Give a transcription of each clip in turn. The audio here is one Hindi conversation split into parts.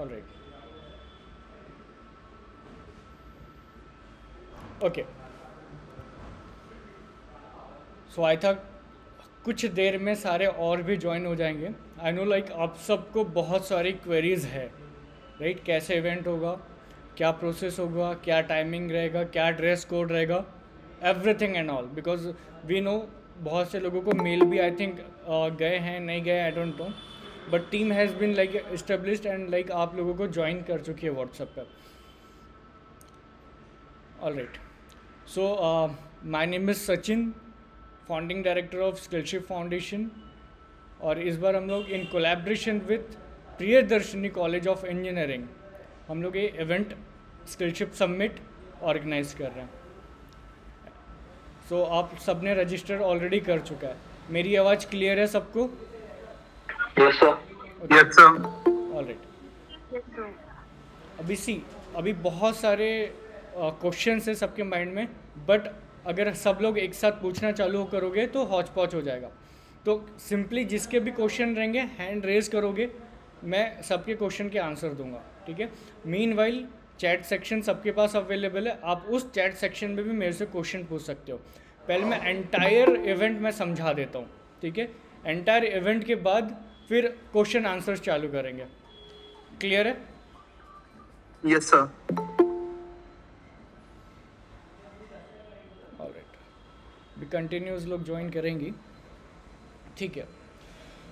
Alright, okay. सो आई था कुछ देर में सारे और भी ज्वाइन हो जाएंगे। आई नो लाइक आप सबको बहुत सारी क्वेरीज है, राइट? कैसे इवेंट होगा, क्या प्रोसेस होगा, क्या टाइमिंग रहेगा, क्या ड्रेस कोड रहेगा, everything and all, because we know बहुत से लोगों को मेल भी आई थिंक गए हैं, नहीं गए, I don't know, but team has been like established and like आप लोगों को ज्वाइन कर चुकी है व्हाट्सएप पर। All right, so my name is Sachin, founding director of Skillship foundation, और इस बार हम लोग in collaboration with Priyadarshini college of engineering हम लोग ये इवेंट स्किलशिप समिट ऑर्गेनाइज कर रहे हैं। सो आप सबने रजिस्टर ऑलरेडी कर चुका है। मेरी आवाज़ क्लियर है सबको? Yes sir, yes sir, alright. अभी बहुत सारे क्वेश्चंस है सबके माइंड में, बट अगर सब लोग एक साथ पूछना चालू करोगे तो हौच पौच हो जाएगा। तो सिंपली जिसके भी क्वेश्चन रहेंगे हैंड रेज करोगे, मैं सबके क्वेश्चन के आंसर दूंगा, ठीक है? मीनवाइल चैट सेक्शन सबके पास अवेलेबल है, आप उस चैट सेक्शन में भी मेरे से क्वेश्चन पूछ सकते हो। पहले मैं एंटायर इवेंट में समझा देता हूँ, ठीक है? एंटायर इवेंट के बाद फिर क्वेश्चन आंसर्स चालू करेंगे। क्लियर है? Yes sir. भी कंटिन्यूस लोग ज्वाइन करेंगी, ठीक है?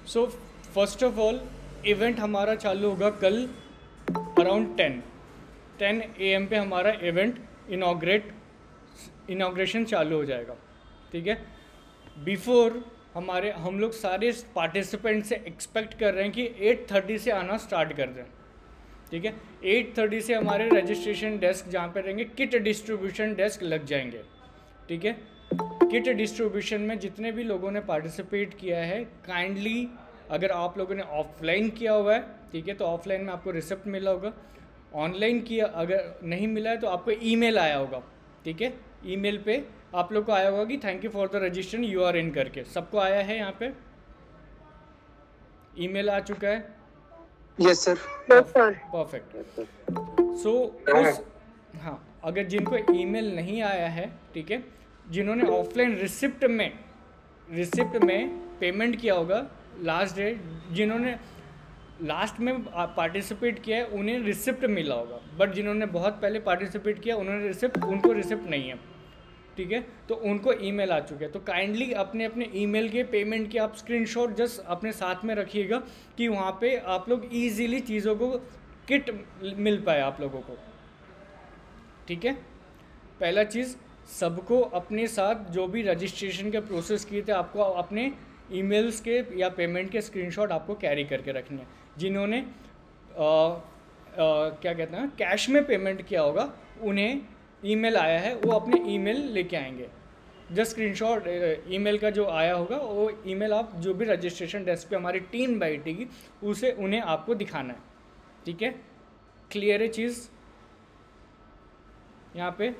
So first of all event हमारा चालू होगा कल अराउंड 10 AM पे हमारा इवेंट इनाग्रेशन चालू हो जाएगा, ठीक है? बिफोर हम लोग सारे पार्टिसिपेंट से एक्सपेक्ट कर रहे हैं कि 8:30 से आना स्टार्ट कर दें, ठीक है? 8:30 से हमारे रजिस्ट्रेशन डेस्क जहाँ पे रहेंगे, किट डिस्ट्रीब्यूशन डेस्क लग जाएंगे, ठीक है? किट डिस्ट्रीब्यूशन में जितने भी लोगों ने पार्टिसिपेट किया है, काइंडली अगर आप लोगों ने ऑफलाइन किया हुआ है, ठीक है, तो ऑफलाइन में आपको रिसिप्ट मिला होगा। ऑनलाइन किया अगर नहीं मिला है तो आपको ईमेल आया होगा, ठीक है? ईमेल पे आप लोग को आया होगा कि thank you for the registration, you are in करके। सबको आया है यहाँ पे ईमेल आ चुका है? Yes sir. परफेक्ट। सो हाँ, अगर जिनको ईमेल नहीं आया है, ठीक है, जिन्होंने ऑफलाइन रिसिप्ट में पेमेंट किया होगा लास्ट डे, जिन्होंने लास्ट में पार्टिसिपेट किया है उन्हें रिसिप्ट मिला होगा, बट जिन्होंने बहुत पहले पार्टिसिपेट किया उनको रिसिप्ट नहीं है, ठीक है? तो उनको ईमेल आ चुके हैं। तो काइंडली अपने ईमेल के पेमेंट के आप स्क्रीनशॉट जस्ट अपने साथ में रखिएगा कि वहाँ पे आप लोग ईजीली चीज़ों को किट मिल पाए आप लोगों को, ठीक है? पहला चीज़, सबको अपने साथ जो भी रजिस्ट्रेशन के प्रोसेस किए थे आपको अपने ईमेल्स के या पेमेंट के स्क्रीनशॉट आपको कैरी करके रखने हैं। जिन्होंने क्या कहते हैं कैश में पेमेंट किया होगा उन्हें ईमेल आया है, वो अपने ईमेल लेके आएंगे। जस्ट स्क्रीनशॉट ईमेल का जो आया होगा वो ईमेल आप जो भी रजिस्ट्रेशन डेस्क पे हमारी टीम बैठेगी उसे उन्हें आपको दिखाना है, ठीक है? क्लियर है चीज़ यहाँ पे?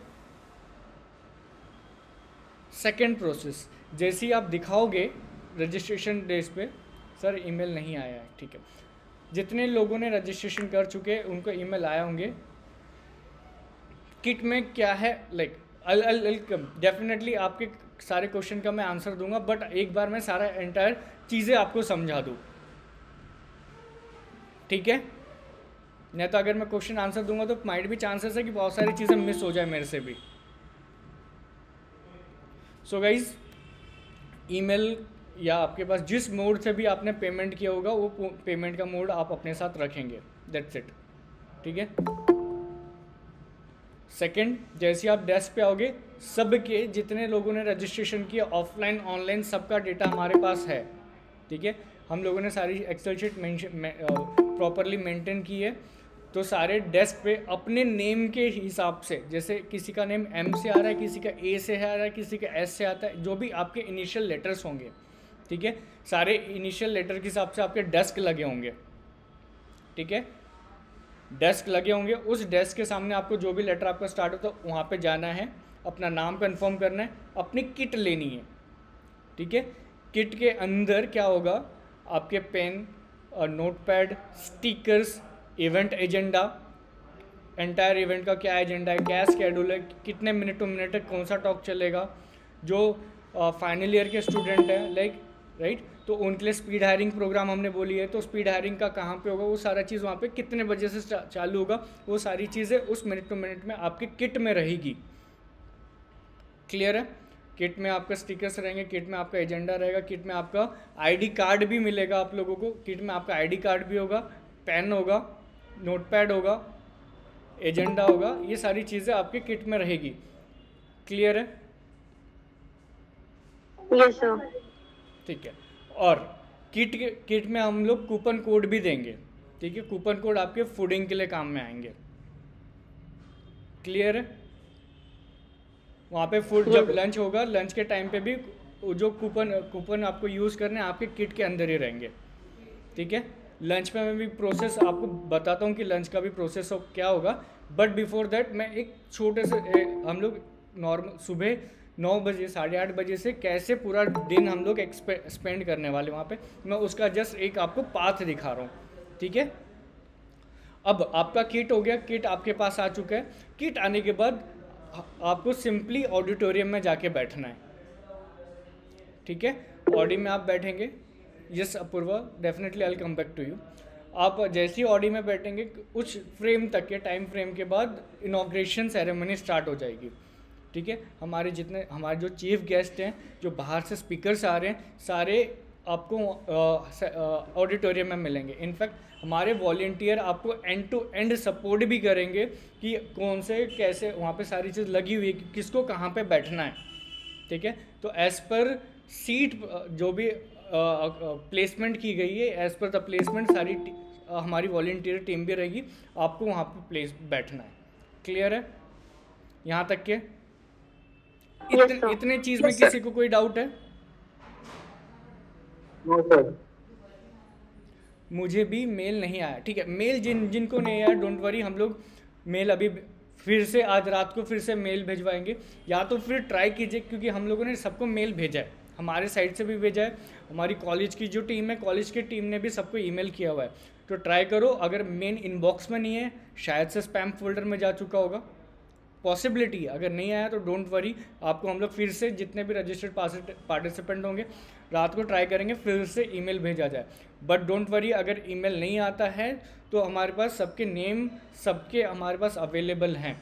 सेकेंड प्रोसेस, जैसे ही आप दिखाओगे रजिस्ट्रेशन डेज पे, सर ईमेल नहीं आया है, ठीक है? जितने लोगों ने रजिस्ट्रेशन कर चुके हैं उनको ईमेल आया होंगे। किट में क्या है, लाइक डेफिनेटली आपके सारे क्वेश्चन का मैं आंसर दूंगा, बट एक बार मैं सारा एंटायर चीज़ें आपको समझा दूँ, ठीक है? नहीं तो अगर मैं क्वेश्चन आंसर दूंगा तो माइट भी चांसेस है कि बहुत सारी चीज़ें मिस हो जाए मेरे से भी। सो गाइज, ईमेल या आपके पास जिस मोड से भी आपने पेमेंट किया होगा वो पेमेंट का मोड आप अपने साथ रखेंगे, दैट्स इट, ठीक है? सेकंड, जैसे आप डेस्क पे आओगे, सबके जितने लोगों ने रजिस्ट्रेशन किया ऑफलाइन ऑनलाइन सबका डेटा हमारे पास है, ठीक है? हम लोगों ने सारी एक्सेल शीट प्रॉपरली मेंटेन की है। तो सारे डेस्क पे अपने नेम के हिसाब से, जैसे किसी का नेम M से आ रहा है, किसी का A से आ रहा है, किसी का S से आता है, जो भी आपके इनिशियल लेटर्स होंगे, ठीक है, सारे इनिशियल लेटर के हिसाब से आपके डेस्क लगे होंगे, ठीक है? डेस्क लगे होंगे, उस डेस्क के सामने आपको जो भी लेटर आपका स्टार्ट होता है वहाँ पे जाना है, अपना नाम कंफर्म करना है, अपनी किट लेनी है, ठीक है? किट के अंदर क्या होगा, आपके पेन और notepad, stickers, event agenda, entire event का क्या एजेंडा है, क्या स्केड्यूल है, कितने मिनट टू मिनट है, कौन सा टॉक चलेगा, जो फाइनल ईयर के स्टूडेंट हैं लाइक राइट, तो उनके लिए स्पीड हायरिंग प्रोग्राम हमने बोली है, तो स्पीड हायरिंग का कहाँ पे होगा, वो सारा चीज़ वहाँ पे कितने बजे से चालू होगा, वो सारी चीज़ें उस मिनट टू मिनट में आपके किट में रहेगी। क्लियर है? किट में आपका स्टिकर्स रहेंगे, किट में आपका एजेंडा रहेगा, किट में आपका आईडी कार्ड भी मिलेगा आप लोगों को, किट में आपका आईडी कार्ड भी होगा, पेन होगा, नोटपैड होगा, एजेंडा होगा, ये सारी चीज़ें आपके किट में रहेगी। क्लियर है? Yes sir. ठीक है। और किट में हम लोग कूपन कोड भी देंगे, ठीक है, कूपन कोड आपके फूडिंग के लिए काम में आएंगे। क्लियर है? वहाँ पे फूड जब लंच होगा, लंच के टाइम पे भी जो कूपन आपको यूज़ करने आपके किट के अंदर ही रहेंगे। ठीक है? लंच में मैं भी प्रोसेस आपको बताता हूँ कि लंच का भी प्रोसेस क्या होगा, बट बिफोर दैट मैं एक छोटे से हम लोग नॉर्मल सुबह 9 बजे 8:30 बजे से कैसे पूरा दिन हम लोग स्पेंड करने वाले वहाँ पे, मैं उसका जस्ट एक आपको पाथ दिखा रहा हूँ। ठीक है? अब आपका किट हो गया, किट आपके पास आ चुका है। किट आने के बाद आपको सिंपली ऑडिटोरियम में जाके बैठना है। ठीक है? ऑडी में आप बैठेंगे। Yes Apoorva, definitely I will come back to you. आप जैसे ही ऑडी में बैठेंगे कुछ फ्रेम तक के टाइम फ्रेम के बाद इनॉग्रेशन सेरेमनी स्टार्ट हो जाएगी। ठीक है? हमारे जो चीफ गेस्ट हैं, जो बाहर से स्पीकर्स आ रहे हैं, सारे आपको ऑडिटोरियम में मिलेंगे। इनफैक्ट हमारे वॉलंटियर आपको एंड टू एंड सपोर्ट भी करेंगे कि कौन से कैसे वहाँ पे सारी चीज़ लगी हुई है कि किसको कहाँ पे बैठना है। ठीक है? तो एज़ पर सीट जो भी प्लेसमेंट की गई है, एज़ पर द प्लेसमेंट सारी हमारी वॉलंटियर टीम भी रहेगी, आपको वहाँ पे बैठना है। क्लियर है यहाँ तक के? इतने चीज़ में किसी को कोई डाउट है? No sir. मुझे भी मेल नहीं आया। ठीक है, मेल जिनको नहीं आया डोंट वरी, हम लोग मेल अभी फिर से आज रात को फिर से मेल भिजवाएंगे, या तो फिर ट्राई कीजिए, क्योंकि हम लोगों ने सबको मेल भेजा है, हमारे साइड से भी भेजा है, हमारी कॉलेज की जो टीम है, कॉलेज की टीम ने भी सबको ईमेल किया हुआ है। तो ट्राई करो, अगर मेन इनबॉक्स में नहीं है शायद से स्पैम फोल्डर में जा चुका होगा, पॉसिबिलिटी है। अगर नहीं आया तो डोंट वरी, आपको हम लोग फिर से जितने भी रजिस्टर्ड पार्टिसिपेंट होंगे रात को ट्राई करेंगे फिर से ईमेल भेजा जाए। बट डोंट वरी, अगर ईमेल नहीं आता है तो हमारे पास सबके नेम सबके हमारे पास अवेलेबल हैं।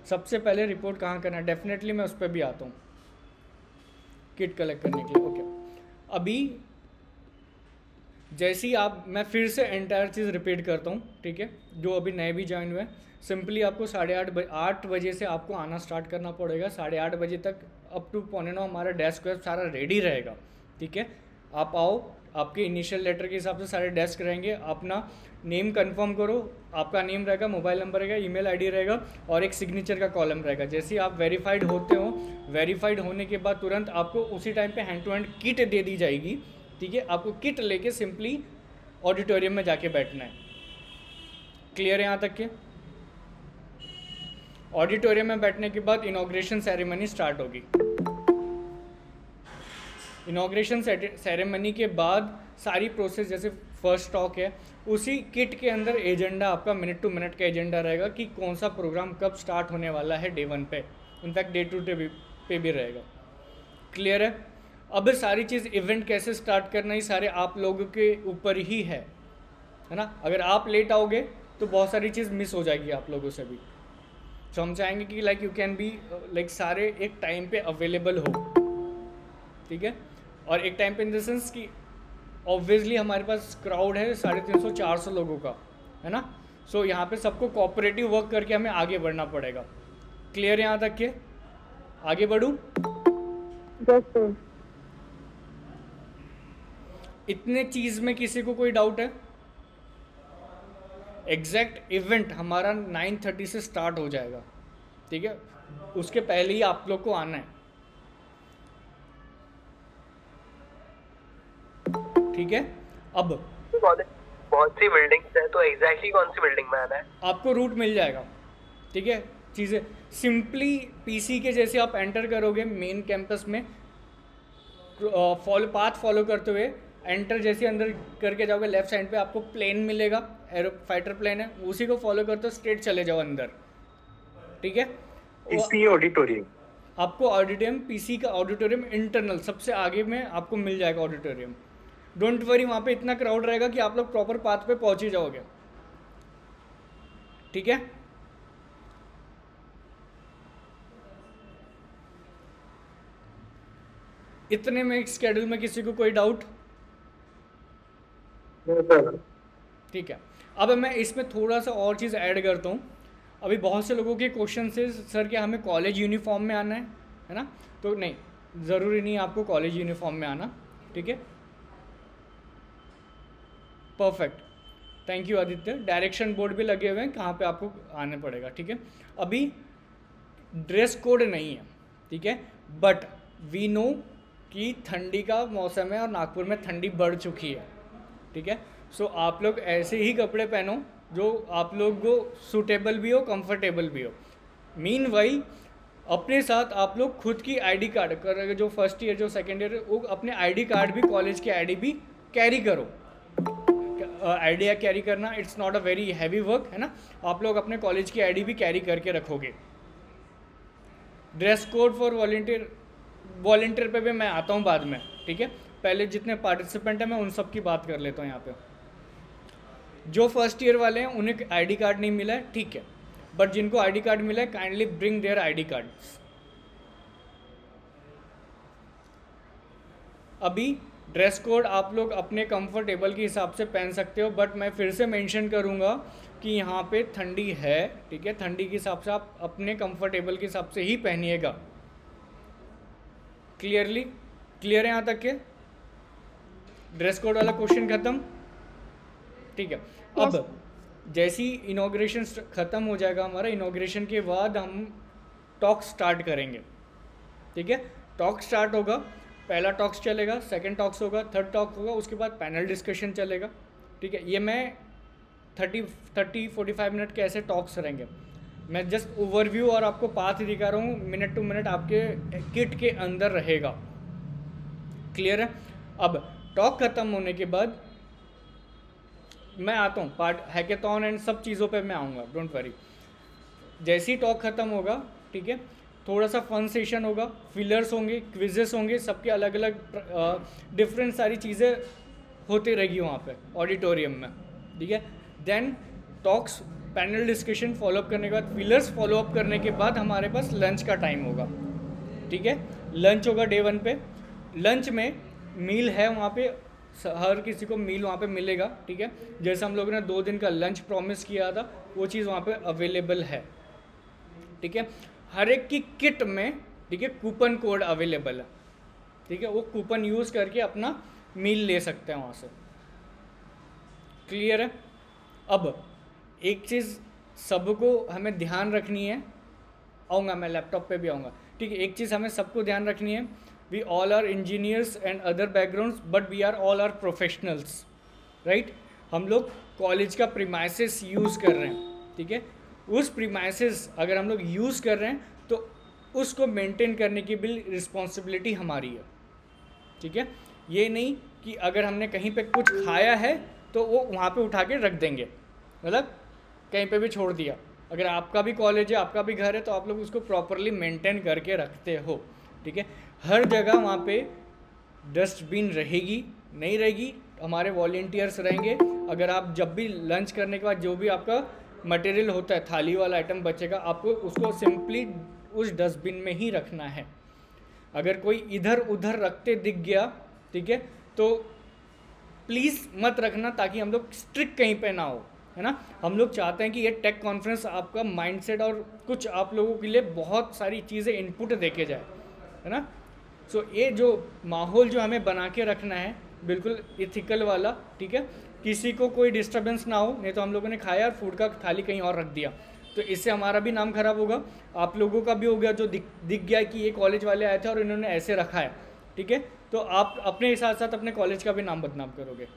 सबसे पहले रिपोर्ट कहाँ करना है, डेफिनेटली मैं उस पर भी आता हूँ किट कलेक्ट करने के लिए। ओके, अभी जैसे ही मैं फिर से एंटायर चीज़ रिपीट करता हूँ। ठीक है? जो अभी नए भी ज्वाइन हुए हैं, सिंपली आपको 8:30 बजे से आपको आना स्टार्ट करना पड़ेगा। 8:30 बजे तक अप टू 8:45 हमारा डेस्क वेब सारा रेडी रहेगा। ठीक है? आप आओ, आपके इनिशियल लेटर के हिसाब से सारे डेस्क रहेंगे। अपना नेम कंफर्म करो, आपका नेम रहेगा, मोबाइल नंबर रहेगा, ईमेल आईडी रहेगा और एक सिग्नेचर का कॉलम रहेगा। जैसे ही आप वेरीफाइड होते हो, वेरीफाइड होने के बाद तुरंत आपको उसी टाइम पे हैंड टू हैंड किट दे दी जाएगी। ठीक है? आपको किट लेके सिंपली ऑडिटोरियम में जाके बैठना है। क्लियर है यहाँ तक के? ऑडिटोरियम में बैठने के बाद इनॉग्रेशन सेरेमनी स्टार्ट होगी। इनॉग्रेशन सेरेमनी के बाद सारी प्रोसेस, जैसे फर्स्ट टॉक है, उसी किट के अंदर एजेंडा आपका मिनट टू मिनट का एजेंडा रहेगा कि कौन सा प्रोग्राम कब स्टार्ट होने वाला है डे 1 पे, इनफैक्ट डे 2 पे भी रहेगा। क्लियर है? अब सारी चीज़ इवेंट कैसे स्टार्ट करना ही सारे आप लोगों के ऊपर ही है ना? अगर आप लेट आओगे तो बहुत सारी चीज़ मिस हो जाएगी आप लोगों से भी। तो हम चाहेंगे कि like you can be like सारे एक टाइम पे अवेलेबल हो। ठीक है? और एक टाइम पे इन द सेंस कि ऑब्वियसली हमारे पास क्राउड है 350-400 लोगों का, है ना? सो यहाँ पे सबको कोऑपरेटिव वर्क करके हमें आगे बढ़ना पड़ेगा। क्लियर यहाँ तक के? आगे बढ़ूँ? इतने चीज़ में किसी को कोई डाउट है? एग्जैक्ट इवेंट हमारा 9:30 से स्टार्ट हो जाएगा। ठीक है? उसके पहले ही आप लोग को आना है। ठीक है? अब बहुत सी बिल्डिंग्स है, तो एग्जैक्टली कौन सी बिल्डिंग में आना है? आपको रूट मिल जाएगा। ठीक है? चीज़ें सिंपली पीसी के जैसे आप एंटर करोगे मेन कैंपस में, पाथ फॉलो करते हुए एंटर जैसे अंदर करके जाओगे लेफ्ट साइड पे आपको प्लेन मिलेगा, एरो फाइटर प्लेन है, उसी को फॉलो करते हो स्ट्रेट चले जाओ अंदर, ठीक है। पीसी ऑडिटोरियम, आपको ऑडिटोरियम, पीसी का ऑडिटोरियम इंटरनल सबसे आगे में आपको मिल जाएगा ऑडिटोरियम। डोंट वरी, वहाँ पे इतना क्राउड रहेगा कि आप लोग प्रॉपर पाथ पे पहुँच ही जाओगे, ठीक है। इतने में स्केड्यूल में किसी को कोई डाउट? ठीक है। अब मैं इसमें थोड़ा सा और चीज़ ऐड करता हूँ। अभी बहुत से लोगों के क्वेश्चन से सर क्या हमें कॉलेज यूनिफॉर्म में आना है ना? तो नहीं, ज़रूरी नहीं है आपको कॉलेज यूनिफॉर्म में आना, ठीक है। Perfect, thank you Aditya. Direction board भी लगे हुए हैं कहाँ पे आपको आने पड़ेगा, ठीक है। अभी ड्रेस कोड नहीं है, ठीक है, बट वी नो कि ठंडी का मौसम है और नागपुर में ठंडी बढ़ चुकी है, ठीक है। सो आप लोग ऐसे ही कपड़े पहनो जो आप लोग को सूटेबल भी हो, कंफर्टेबल भी हो। मीनवाइल अपने साथ आप लोग खुद की आईडी कार्ड कर, जो फर्स्ट ईयर जो सेकेंड ईयर वो अपने आईडी कार्ड भी, कॉलेज की आईडी भी कैरी करो। आईडी कैरी करना it's not a very heavy work, है ना। आप लोग अपने कॉलेज की आईडी भी कैरी करके रखोगे। ड्रेस कोड फॉर वॉलंटियर पे भी मैं आता हूँ बाद में, ठीक है। पहले जितने पार्टिसिपेंट हैं मैं उन सब की बात कर लेता हूँ यहाँ पे। जो फर्स्ट ईयर वाले हैं उन्हें आईडी कार्ड नहीं मिला है, ठीक है, बट जिनको आईडी कार्ड मिला है kindly bring their ID cards. अभी ड्रेस कोड आप लोग अपने कंफर्टेबल के हिसाब से पहन सकते हो, बट मैं फिर से मेंशन करूँगा कि यहाँ पे ठंडी है, ठीक है। ठंडी के हिसाब से आप अपने कंफर्टेबल के हिसाब से ही पहनिएगा। क्लियर है यहाँ तक के? ड्रेस कोड वाला क्वेश्चन खत्म, ठीक है। अब जैसी इनॉग्रेशन ख़त्म हो जाएगा हमारा, इनॉग्रेशन के बाद हम टॉक स्टार्ट करेंगे, ठीक है। टॉक स्टार्ट होगा, पहला टॉक्स चलेगा, सेकंड टॉक्स होगा, थर्ड टॉक होगा, उसके बाद पैनल डिस्कशन चलेगा, ठीक है। ये मैं 30-45 मिनट के ऐसे टॉक्स रहेंगे। मैं जस्ट ओवरव्यू और आपको पाथ दिखा रहा हूँ, मिनट टू मिनट आपके किट के अंदर रहेगा। क्लियर है? अब टॉक ख़त्म होने के बाद मैं आता हूँ पार्ट हैकेथॉन एंड सब चीज़ों पे मैं आऊँगा, डोंट वरी। जैसे ही टॉक ख़त्म होगा, ठीक है, थोड़ा सा फन सेशन होगा, फिलर्स होंगे, क्विजेस होंगे, सबके अलग अलग डिफरेंट सारी चीज़ें होती रहेगी वहाँ पे ऑडिटोरियम में, ठीक है। Then talks, panel discussion follow up करने के बाद, फिलर्स फॉलो अप करने के बाद हमारे पास लंच का टाइम होगा, ठीक है। लंच होगा डे 1 पे। लंच में मील है वहाँ पे, हर किसी को मील वहाँ पे मिलेगा, ठीक है। जैसे हम लोगों ने 2 दिन का लंच प्रॉमिस किया था, वो चीज़ वहाँ पे अवेलेबल है, ठीक है। हर एक की किट में, ठीक है, कूपन कोड अवेलेबल है, ठीक है। वो कूपन यूज़ करके अपना मील ले सकते हैं वहाँ से। क्लियर है? अब एक चीज़ सबको हमें ध्यान रखनी है, आऊँगा मैं लैपटॉप पे भी आऊँगा, ठीक है। एक चीज़ हमें सबको ध्यान रखनी है, we all are engineers and other backgrounds but we are all are professionals, right. हम लोग कॉलेज का प्रीमाइसेस यूज़ कर रहे हैं, ठीक है। उस प्रीमाइसेस अगर हम लोग यूज़ कर रहे हैं तो उसको मेंटेन करने की भी रिस्पॉन्सिबिलिटी हमारी है, ठीक है। ये नहीं कि अगर हमने कहीं पे कुछ खाया है तो वो वहाँ पे उठा के रख देंगे, मतलब कहीं पे भी छोड़ दिया। अगर आपका भी कॉलेज है, आपका भी घर है, तो आप लोग उसको प्रॉपरली मेंटेन करके रखते हो, ठीक है। हर जगह वहाँ पे डस्टबिन रहेगी, नहीं रहेगी, हमारे वॉलंटियर्स रहेंगे। अगर आप जब भी लंच करने के बाद जो भी आपका मटेरियल होता है, थाली वाला आइटम बचेगा, आपको उसको सिंपली उस डस्टबिन में ही रखना है। अगर कोई इधर उधर रखते दिख गया, ठीक है, तो प्लीज़ मत रखना, ताकि हम लोग स्ट्रिक्ट कहीं पे ना हो, है ना। हम लोग चाहते हैं कि ये टेक कॉन्फ्रेंस आपका माइंडसेट और कुछ आप लोगों के लिए बहुत सारी चीज़ें इनपुट देके जाए, है ना। सो ये जो माहौल जो हमें बना के रखना है बिल्कुल इथिकल वाला, ठीक है। किसी को कोई डिस्टर्बेंस ना हो, नहीं तो हम लोगों ने खाया और फूड का थाली कहीं और रख दिया, तो इससे हमारा भी नाम खराब होगा, आप लोगों का भी हो गया, जो दिख गया कि ये कॉलेज वाले आए थे और इन्होंने ऐसे रखा है, ठीक है। तो आप अपने साथ साथ अपने कॉलेज का भी नाम बदनाम करोगे।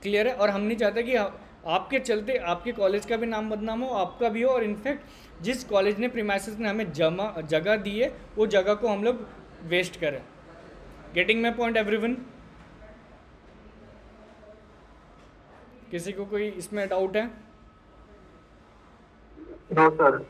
क्लियर है? और हम नहीं चाहते कि आपके चलते आपके कॉलेज का भी नाम बदनाम हो, आपका भी हो, और इनफैक्ट जिस कॉलेज ने प्रीमाइसेस ने हमें जगह दी है वो जगह को हम लोग वेस्ट करें। Getting my point everyone? किसी को कोई इसमें डाउट है? No sir.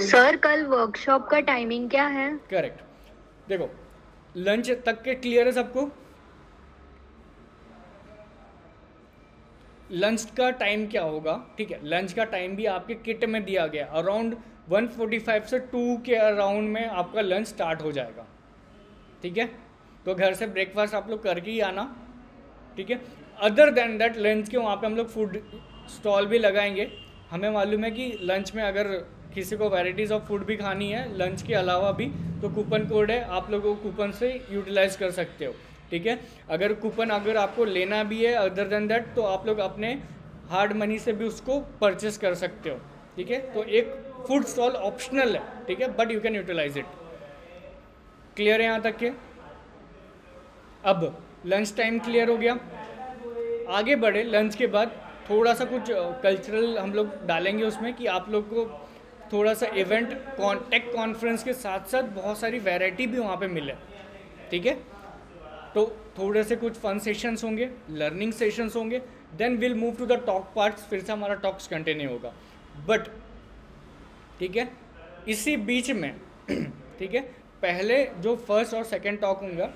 सर कल वर्कशॉप का टाइमिंग क्या है? करेक्ट। देखो लंच तक के क्लियर है सबको? लंच का टाइम क्या होगा, ठीक है, लंच का टाइम भी आपके किट में दिया गया, अराउंड 1:45 से 2 के अराउंड में आपका लंच स्टार्ट हो जाएगा, ठीक है। तो घर से ब्रेकफास्ट आप लोग करके ही आना, ठीक है। अदर देन दैट लंच के वहाँ पे हम लोग फूड स्टॉल भी लगाएंगे। हमें मालूम है कि लंच में अगर किसी को वैराइटीज़ ऑफ फूड भी खानी है लंच के अलावा भी, तो कूपन कोड है, आप लोगों को कूपन से यूटिलाइज कर सकते हो, ठीक है। अगर कूपन अगर आपको लेना भी है अदर देन दैट, तो आप लोग अपने हार्ड मनी से भी उसको परचेस कर सकते हो, ठीक है। तो एक फूड स्टॉल ऑप्शनल है, ठीक है, but you can utilise it. Clear है यहाँ तक के? अब लंच टाइम क्लियर हो गया, आगे बढ़े। लंच के बाद थोड़ा सा कुछ कल्चरल हम लोग डालेंगे उसमें, कि आप लोग को थोड़ा सा इवेंट टेक कॉन्फ्रेंस के साथ साथ बहुत सारी वैरायटी भी वहाँ पे मिले, ठीक है। तो थोड़े से कुछ फन सेशंस होंगे, लर्निंग सेशंस होंगे, then will move to the talk parts, फिर से हमारा टॉक्स कंटिन्यू होगा। बट ठीक है, इसी बीच में ठीक है, पहले जो फर्स्ट और सेकंड टॉक होगा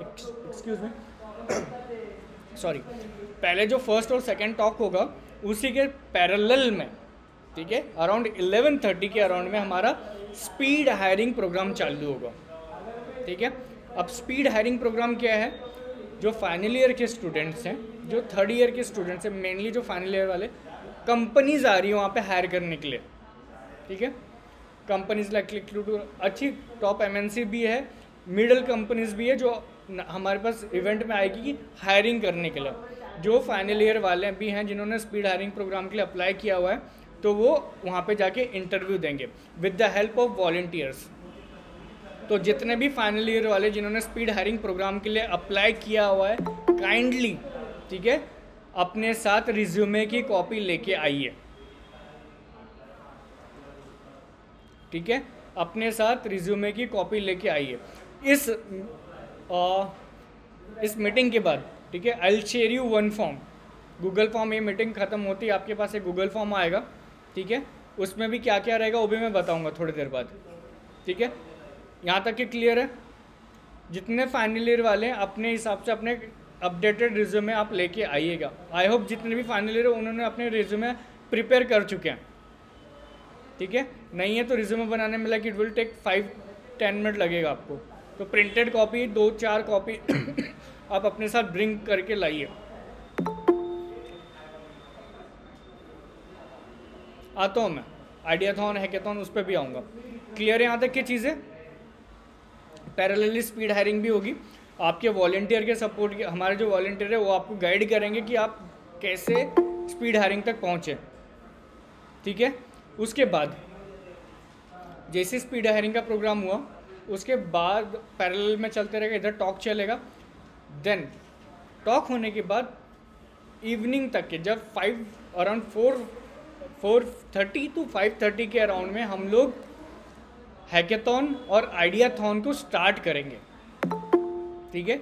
एक्सक्यूज मी सॉरी, पहले जो फर्स्ट और सेकंड टॉक होगा उसी के पैरेलल में, ठीक है, अराउंड 11:30 के अराउंड में हमारा स्पीड हायरिंग प्रोग्राम चालू होगा, ठीक है। अब स्पीड हायरिंग प्रोग्राम क्या है? जो फाइनल ईयर के स्टूडेंट्स हैं, जो थर्ड ईयर के स्टूडेंट्स हैं, मेनली जो फाइनल ईयर वाले, कंपनीज आ रही है वहाँ पे हायर करने के लिए, ठीक है। कंपनीज लाइक अच्छी टॉप एमएनसी भी है, मिडल कंपनीज भी है, जो हमारे पास इवेंट में आएगी कि हायरिंग करने के लिए। जो फाइनल ईयर वाले भी हैं जिन्होंने स्पीड हायरिंग प्रोग्राम के लिए अप्लाई किया हुआ है, तो वो वहाँ पे जाके इंटरव्यू देंगे with the help of volunteers. तो जितने भी फाइनल ईयर वाले जिन्होंने स्पीड हायरिंग प्रोग्राम के लिए अप्लाई किया हुआ है, काइंडली, ठीक है, अपने साथ रिज्यूमे की कॉपी लेके आइए, ठीक है, अपने साथ रिज्यूमे की कॉपी लेके आइए। इस मीटिंग के बाद, ठीक है, I will share you one form, Google form. ये मीटिंग खत्म होती है आपके पास एक गूगल फॉर्म आएगा, ठीक है, उसमें भी क्या क्या रहेगा वो भी मैं बताऊंगा थोड़ी देर बाद, ठीक है। यहाँ तक कि क्लियर है? जितने फाइनल ईयर वाले हैं अपने हिसाब से अपने अपडेटेड रिज्यूमे आप लेके आइएगा। आई होप जितने भी फाइनल ईयर उन्होंने अपने रिज्यूमे प्रिपेयर कर चुके हैं, ठीक है। नहीं है तो रिज्यूमे बनाने में like it will take 5-10 minute लगेगा आपको। तो प्रिंटेड कॉपी 2-4 कॉपी आप अपने साथ ब्रिंग करके लाइए। आता हूँ मैं, आइडियाथॉन हैकेथॉन उस पर भी आऊँगा। क्लियर है यहाँ तक की चीज़ें? पैरेलली स्पीड हायरिंग भी होगी, आपके वॉलंटियर के सपोर्ट के, हमारे जो वॉलंटियर है वो आपको गाइड करेंगे कि आप कैसे स्पीड हायरिंग तक पहुँचे, ठीक है। उसके बाद जैसे स्पीड हायरिंग का प्रोग्राम हुआ, उसके बाद पैरेलल में चलते रहेगा, इधर टॉक चलेगा। देन टॉक होने के बाद इवनिंग तक के, जब अराउंड 4:30 to 5:30 के अराउंड में हम लोग हैकेथॉन और आइडियाथॉन को स्टार्ट करेंगे, ठीक है।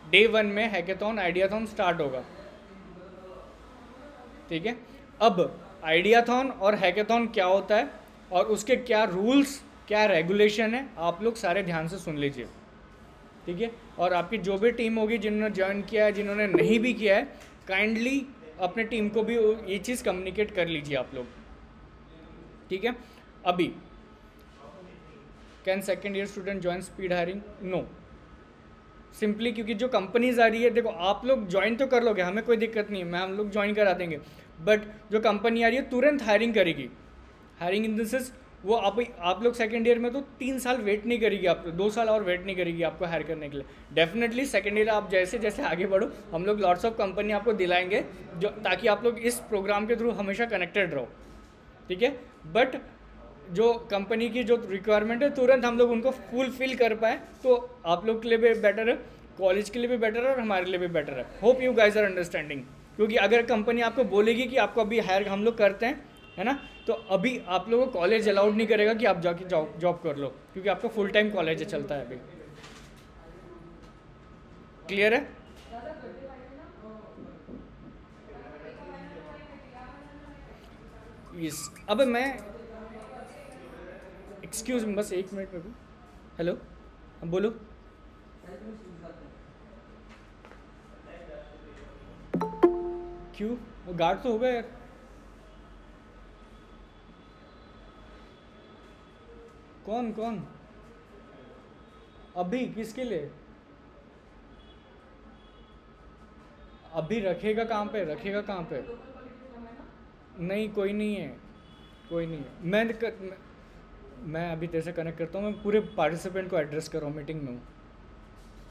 डे 1 में हैकेथॉन आइडियाथॉन स्टार्ट होगा, ठीक है। अब आइडियाथॉन और हैकेथॉन क्या होता है और उसके क्या रूल्स, क्या रेगुलेशन है, आप लोग सारे ध्यान से सुन लीजिए, ठीक है। और आपकी जो भी टीम होगी, जिन्होंने ज्वाइन किया है, जिन्होंने नहीं भी किया है, काइंडली अपने टीम को भी ये चीज़ कम्युनिकेट कर लीजिए आप लोग, ठीक है। अभी can second year student join speed hiring? No, simply क्योंकि जो कंपनीज आ रही है, देखो आप लोग ज्वाइन तो कर लोगे, हमें कोई दिक्कत नहीं है, हम लोग ज्वाइन करा देंगे, बट जो कंपनी आ रही है तुरंत हायरिंग करेगी। हायरिंग इन द सेंस वो आप लोग सेकेंड ईयर में तो 3 साल वेट नहीं करेगी, आप 2 साल और वेट नहीं करेगी आपको हायर करने के लिए। डेफिनेटली सेकेंड ईयर आप जैसे जैसे आगे बढ़ो, हम लोग लॉट्स ऑफ कंपनी आपको दिलाएंगे, जो ताकि आप लोग इस प्रोग्राम के थ्रू हमेशा कनेक्टेड रहो, ठीक है। बट जो कंपनी की जो रिक्वायरमेंट है तुरंत हम लोग उनको फुलफिल कर पाए, तो आप लोग के लिए भी बेटर है, कॉलेज के लिए भी बेटर है और हमारे लिए भी बेटर है। Hope you guys are understanding. क्योंकि अगर कंपनी आपको बोलेगी कि आपको अभी हायर हम लोग करते हैं, है ना। तो अभी आप लोगों को कॉलेज अलाउड नहीं करेगा कि आप जाके जॉब कर लो, क्योंकि आपका फुल टाइम कॉलेज चलता है अभी। क्लियर है? यस। अब मैं एक्सक्यूज मी, बस 1 मिनट में भी। हेलो, बोलो। क्यों? वो गार्ड तो होगा यार। कौन कौन? अभी किसके लिए? अभी रखेगा कहाँ पे, रखेगा कहाँ पे? नहीं, कोई नहीं है, कोई नहीं है। मैं अभी तेरे से कनेक्ट करता हूँ। मैं पूरे पार्टिसिपेंट को एड्रेस कर रहा हूँ, मीटिंग में हूँ।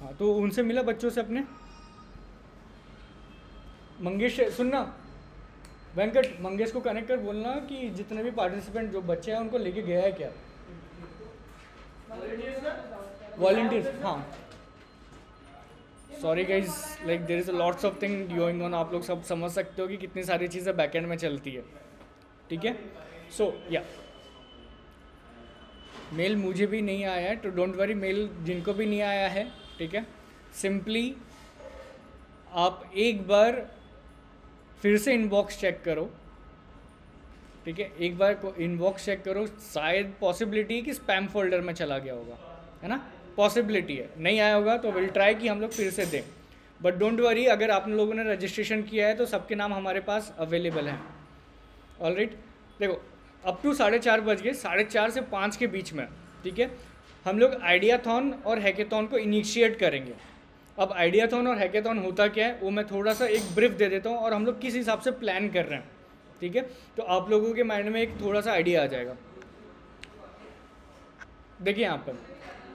हाँ, तो उनसे मिला बच्चों से अपने? मंगेश सुनना, वेंकट मंगेश को कनेक्ट कर बोलना कि जितने भी पार्टिसिपेंट जो बच्चे हैं उनको लेके गया है क्या? वॉलंटियर्स, हाँ। Sorry guys, like there is a lots of thing going on. आप लोग सब समझ सकते हो कि कितनी सारी चीज़ें बैकएंड में चलती है, ठीक है। सो या मेल मुझे भी नहीं आया है, तो डोंट वरी। मेल जिनको भी नहीं आया है, ठीक है, सिंपली आप एक बार फिर से इनबॉक्स चेक करो, ठीक है। एक बार को इनबॉक्स चेक करो, शायद पॉसिबिलिटी कि स्पैम फोल्डर में चला गया होगा, है ना। पॉसिबिलिटी है, नहीं आया होगा तो विल ट्राई कि हम लोग फिर से दें। बट डोंट वरी, अगर आप लोगों ने रजिस्ट्रेशन किया है तो सबके नाम हमारे पास अवेलेबल हैं। ऑलराइट, देखो अप टू 4:30 बज गए, 4:30 से 5 के बीच में, ठीक है, हम लोग आइडियाथॉन और हैकेथॉन को इनिशिएट करेंगे। अब आइडियाथॉन और हैकेथॉन होता क्या है वो मैं थोड़ा सा एक ब्रीफ दे देता हूँ और हम लोग किस हिसाब से प्लान कर रहे हैं, ठीक है। तो आप लोगों के माइंड में एक थोड़ा सा आइडिया आ जाएगा। देखिए यहाँ पर,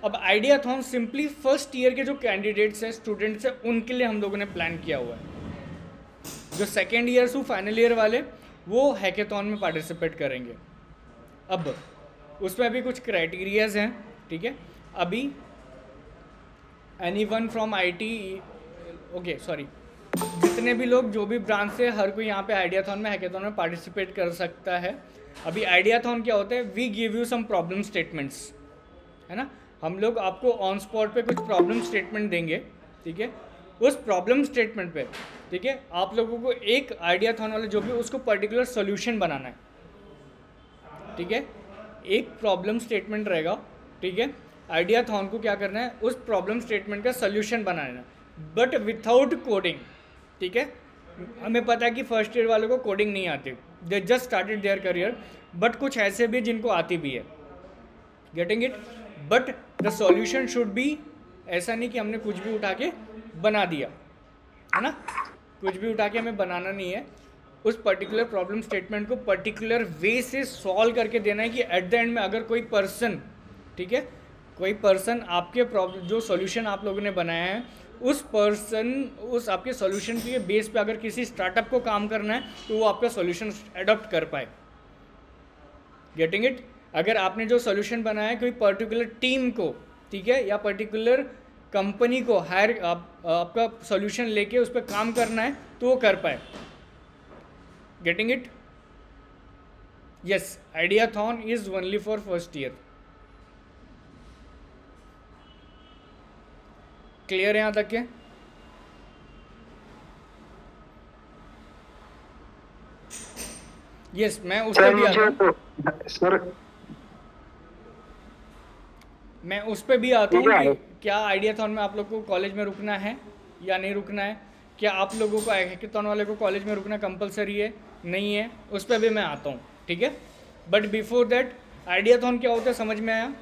अब आइडियाथॉन सिंपली फर्स्ट ईयर के जो कैंडिडेट्स हैं, स्टूडेंट्स हैं, उनके लिए हम लोगों ने प्लान किया हुआ है। जो second year to final year वाले वो हैकेथॉन में पार्टिसिपेट करेंगे। अब उसमें अभी कुछ क्राइटेरियाज हैं, ठीक है। अभी anyone from IT, okay sorry, जितने भी लोग जो भी ब्रांच से, हर कोई यहाँ पे आइडियाथॉन में, हैकेथॉन में पार्टिसिपेट कर सकता है। अभी आइडियाथॉन क्या होता है, we give you some problem statements, है ना। हम लोग आपको ऑन स्पॉट पे कुछ प्रॉब्लम स्टेटमेंट देंगे, ठीक है। उस प्रॉब्लम स्टेटमेंट पे, ठीक है, आप लोगों को एक आइडियाथॉन वाले जो भी उसको पर्टिकुलर सोल्यूशन बनाना है, ठीक है। एक प्रॉब्लम स्टेटमेंट रहेगा, ठीक है। आइडियाथॉन को क्या करना है, उस प्रॉब्लम स्टेटमेंट का सोल्यूशन बनाना है, बट विथआउट कोडिंग, ठीक है। हमें पता है कि फर्स्ट ईयर वालों को कोडिंग नहीं आती, they just started their career, but कुछ ऐसे भी जिनको आती भी है, getting it. But the solution should be, ऐसा नहीं कि हमने कुछ भी उठा के बना दिया, है ना। कुछ भी उठा के हमें बनाना नहीं है, उस पर्टिकुलर प्रॉब्लम स्टेटमेंट को पर्टिकुलर वे से सॉल्व करके देना है कि एट द एंड में अगर कोई पर्सन, ठीक है, कोई पर्सन आपके प्रॉब्लम, जो सॉल्यूशन आप लोगों ने बनाया है, उस पर्सन, उस आपके सॉल्यूशन के बेस पे अगर किसी स्टार्टअप को काम करना है तो वो आपका सॉल्यूशन एडॉप्ट कर पाए, गेटिंग इट। अगर आपने जो सॉल्यूशन बनाया है कोई पर्टिकुलर टीम को, ठीक है, या पर्टिकुलर कंपनी को हायर आपका सॉल्यूशन लेके उस पर काम करना है तो वो कर पाए, getting it. Yes, ideathon is only for first year. Clear है यहाँ तक के? यस, मैं उस पर भी आता हूँ, सर मैं उस पर भी आता हूँ कि क्या आइडियाथॉन में आप लोग को कॉलेज में रुकना है या नहीं रुकना है, क्या आप लोगों को हैकेथॉन वाले को कॉलेज में रुकना कंपलसरी है, नहीं है, उस पर भी मैं आता हूँ, ठीक है। बट बिफोर दैट, आइडियाथॉन क्या होता है समझ में आया?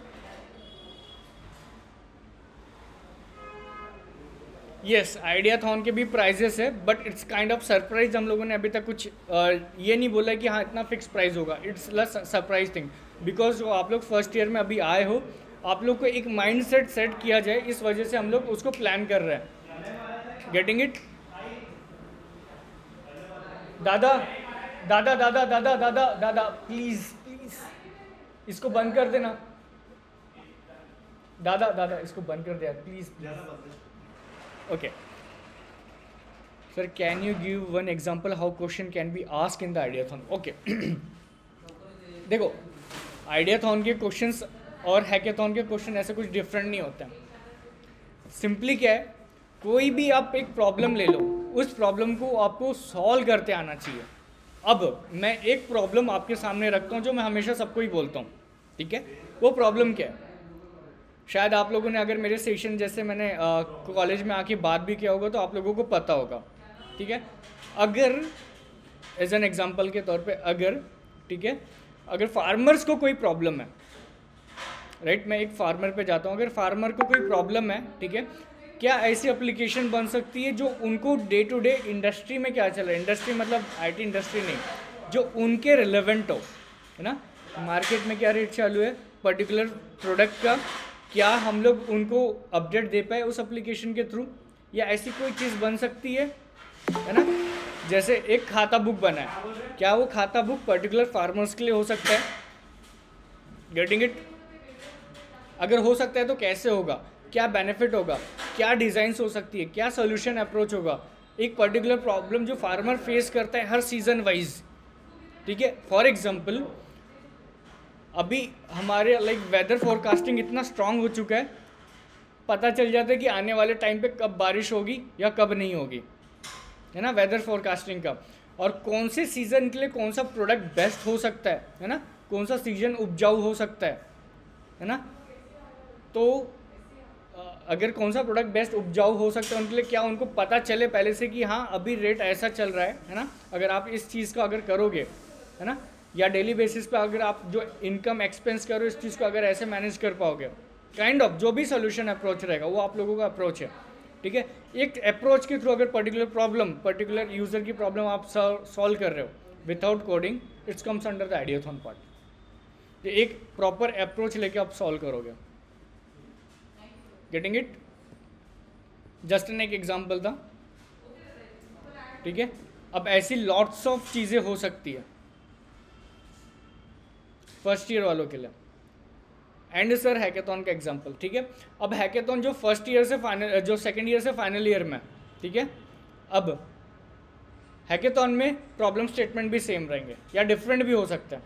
यस, आइडियाथॉन के भी प्राइजेस है, but it's kind of surprise. हम लोगों ने अभी तक कुछ ये नहीं बोला कि हाँ इतना फिक्स प्राइस होगा, इट्स लस सरप्राइज थिंग, बिकॉज आप लोग फर्स्ट ईयर में अभी आए हो, आप लोग को एक माइंड सेट किया जाए, इस वजह से हम लोग उसको प्लान कर रहे हैं, गेटिंग इट। दादा दादा दादा दादा दादा दादा प्लीज प्लीज इसको बंद कर देना, दादा दादा इसको बंद कर दे यार please please. Okay sir, can you give one example how question can be asked in the ideathon? Okay देखो आइडियाथॉन के क्वेश्चंस और हैकेथॉन के क्वेश्चन ऐसे कुछ डिफरेंट नहीं होते हैं। सिंपली क्या है, कोई भी आप एक प्रॉब्लम ले लो, उस प्रॉब्लम को आपको सॉल्व करते आना चाहिए। अब मैं एक प्रॉब्लम आपके सामने रखता हूँ जो मैं हमेशा सबको ही बोलता हूँ, ठीक है। वो प्रॉब्लम क्या है, शायद आप लोगों ने अगर मेरे सेशन जैसे मैंने कॉलेज में आके बात भी किया होगा तो आप लोगों को पता होगा, ठीक है। अगर एज एन एग्जांपल के तौर पे अगर, ठीक है, अगर फार्मर्स को कोई प्रॉब्लम है, राइट, मैं एक फार्मर पे जाता हूँ, अगर फार्मर को कोई प्रॉब्लम है, ठीक है, क्या ऐसी एप्लीकेशन बन सकती है जो उनको डे टू डे इंडस्ट्री में क्या चल रहा है, इंडस्ट्री मतलब आईटी इंडस्ट्री नहीं, जो उनके रिलेवेंट हो, है ना। मार्केट में क्या रेट चालू है पर्टिकुलर प्रोडक्ट का, क्या हम लोग उनको अपडेट दे पाए उस एप्लीकेशन के थ्रू, या ऐसी कोई चीज़ बन सकती है ना। जैसे एक खाता बुक बना है, क्या वो खाता बुक पर्टिकुलर फार्मर्स के लिए हो सकता है? Getting it? अगर हो सकता है तो कैसे होगा, क्या बेनिफिट होगा, क्या डिज़ाइंस हो सकती है, क्या सोल्यूशन अप्रोच होगा एक पर्टिकुलर प्रॉब्लम जो फार्मर फेस करता है हर सीज़न वाइज, ठीक है। फॉर एग्जांपल अभी हमारे लाइक वेदर फोरकास्टिंग इतना स्ट्रांग हो चुका है, पता चल जाता है कि आने वाले टाइम पे कब बारिश होगी या कब नहीं होगी, है ना, वेदर फोरकास्टिंग का। और कौन से सीज़न के लिए कौन सा प्रोडक्ट बेस्ट हो सकता है ना, कौन सा सीजन उपजाऊ हो सकता है ना। तो अगर कौन सा प्रोडक्ट बेस्ट उपजाऊ हो सकता है उनके लिए, क्या उनको पता चले पहले से कि हाँ अभी रेट ऐसा चल रहा है ना। अगर आप इस चीज़ का अगर करोगे, है ना, या डेली बेसिस पे अगर आप जो इनकम एक्सपेंस करो इस चीज़ को अगर ऐसे मैनेज कर पाओगे, काइंड ऑफ जो भी सोल्यूशन अप्रोच रहेगा वो आप लोगों का अप्रोच है, ठीक है। एक अप्रोच के थ्रू अगर पर्टिकुलर प्रॉब्लम, पर्टिकुलर यूज़र की प्रॉब्लम आप सॉल्व कर रहे हो without coding, it's comes under the ideathon part. एक प्रॉपर अप्रोच लेके आप सॉल्व करोगे। Getting it? जस्ट एन एक एग्जाम्पल था, ठीक है। अब ऐसी लॉट्स ऑफ चीज़ें हो सकती है फर्स्ट ईयर वालों के लिए। एंड सर हैकेथॉन का एग्जांपल, ठीक है। अब हैकेथॉन जो फर्स्ट ईयर से फाइनल, जो सेकंड ईयर से फाइनल ईयर में, ठीक है। अब हैकेथॉन में प्रॉब्लम स्टेटमेंट भी सेम रहेंगे या डिफरेंट भी हो सकते हैं।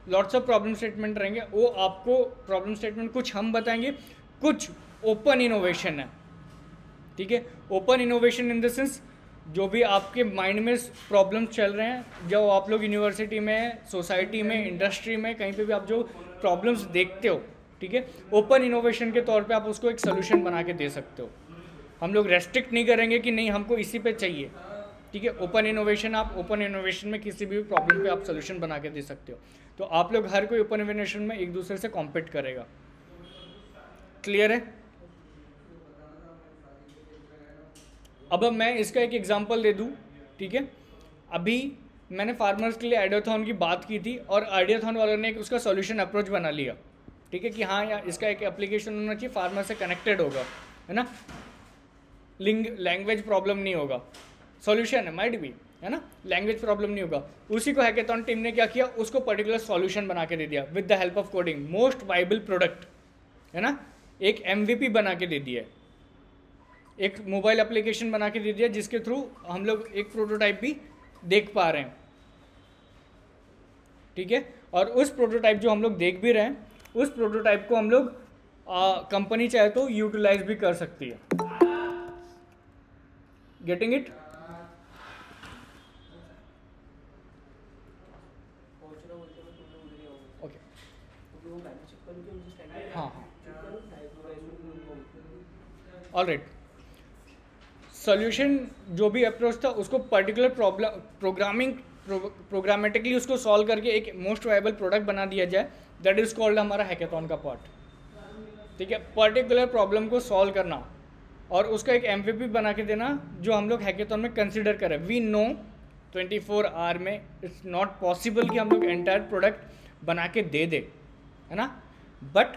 लॉट्स ऑफ प्रॉब्लम स्टेटमेंट रहेंगे, वो आपको प्रॉब्लम स्टेटमेंट कुछ हम बताएंगे, कुछ ओपन इनोवेशन है, ठीक है। Open innovation in the sense जो भी आपके माइंड में प्रॉब्लम्स चल रहे हैं, जो आप लोग यूनिवर्सिटी में, सोसाइटी में, इंडस्ट्री में, कहीं पे भी आप जो प्रॉब्लम्स देखते हो, ठीक है, ओपन इनोवेशन के तौर पे आप उसको एक सोल्यूशन बना के दे सकते हो। हम लोग रेस्ट्रिक्ट नहीं करेंगे कि नहीं हमको इसी पे चाहिए, ठीक है। ओपन इनोवेशन, आप ओपन इनोवेशन में किसी भी प्रॉब्लम पे आप सोल्यूशन बना के दे सकते हो। तो आप लोग हर कोई ओपन इनोवेशन में एक दूसरे से कॉम्पीट करेगा। क्लियर है? अब मैं इसका एक एग्जांपल दे दूं, ठीक है। अभी मैंने फार्मर्स के लिए आइडियाथॉन की बात की थी और आइडियाथॉन वालों ने उसका सॉल्यूशन अप्रोच बना लिया, ठीक है, कि हाँ यार इसका एक एप्लीकेशन होना चाहिए, फार्मर से कनेक्टेड होगा, है ना, लैंग्वेज प्रॉब्लम नहीं होगा, सॉल्यूशन है, माइट भी, है ना, लैंग्वेज प्रॉब्लम नहीं होगा। उसी को हैकेथॉन टीम ने क्या किया, उसको पर्टिकुलर सॉल्यूशन बना के दे दिया with the help of coding, most viable product, है ना, एक MVP बना के दे दिया, एक मोबाइल एप्लीकेशन बना के दे दिया जिसके थ्रू हम लोग एक प्रोटोटाइप भी देख पा रहे हैं, ठीक है। और उस प्रोटोटाइप जो हम लोग देख भी रहे हैं, उस प्रोटोटाइप को हम लोग कंपनी चाहे तो यूटिलाइज भी कर सकती है। Getting it? ओके, हाँ हाँ, ऑलराइट। सॉल्यूशन जो भी अप्रोच था उसको पर्टिकुलर प्रॉब्लम प्रोग्रामेटिकली उसको सॉल्व करके एक मोस्ट वायबल प्रोडक्ट बना दिया जाए, दैट इज कॉल्ड हमारा हैकेथॉन का पार्ट, ठीक है। पर्टिकुलर प्रॉब्लम को सॉल्व करना और उसका एक MVP बना के देना जो हम लोग हैकेथॉन में कंसिडर करें। वी नो 24 आवर में इट्स नॉट पॉसिबल कि हम लोग एंटायर प्रोडक्ट बना के दे दे, है ना, बट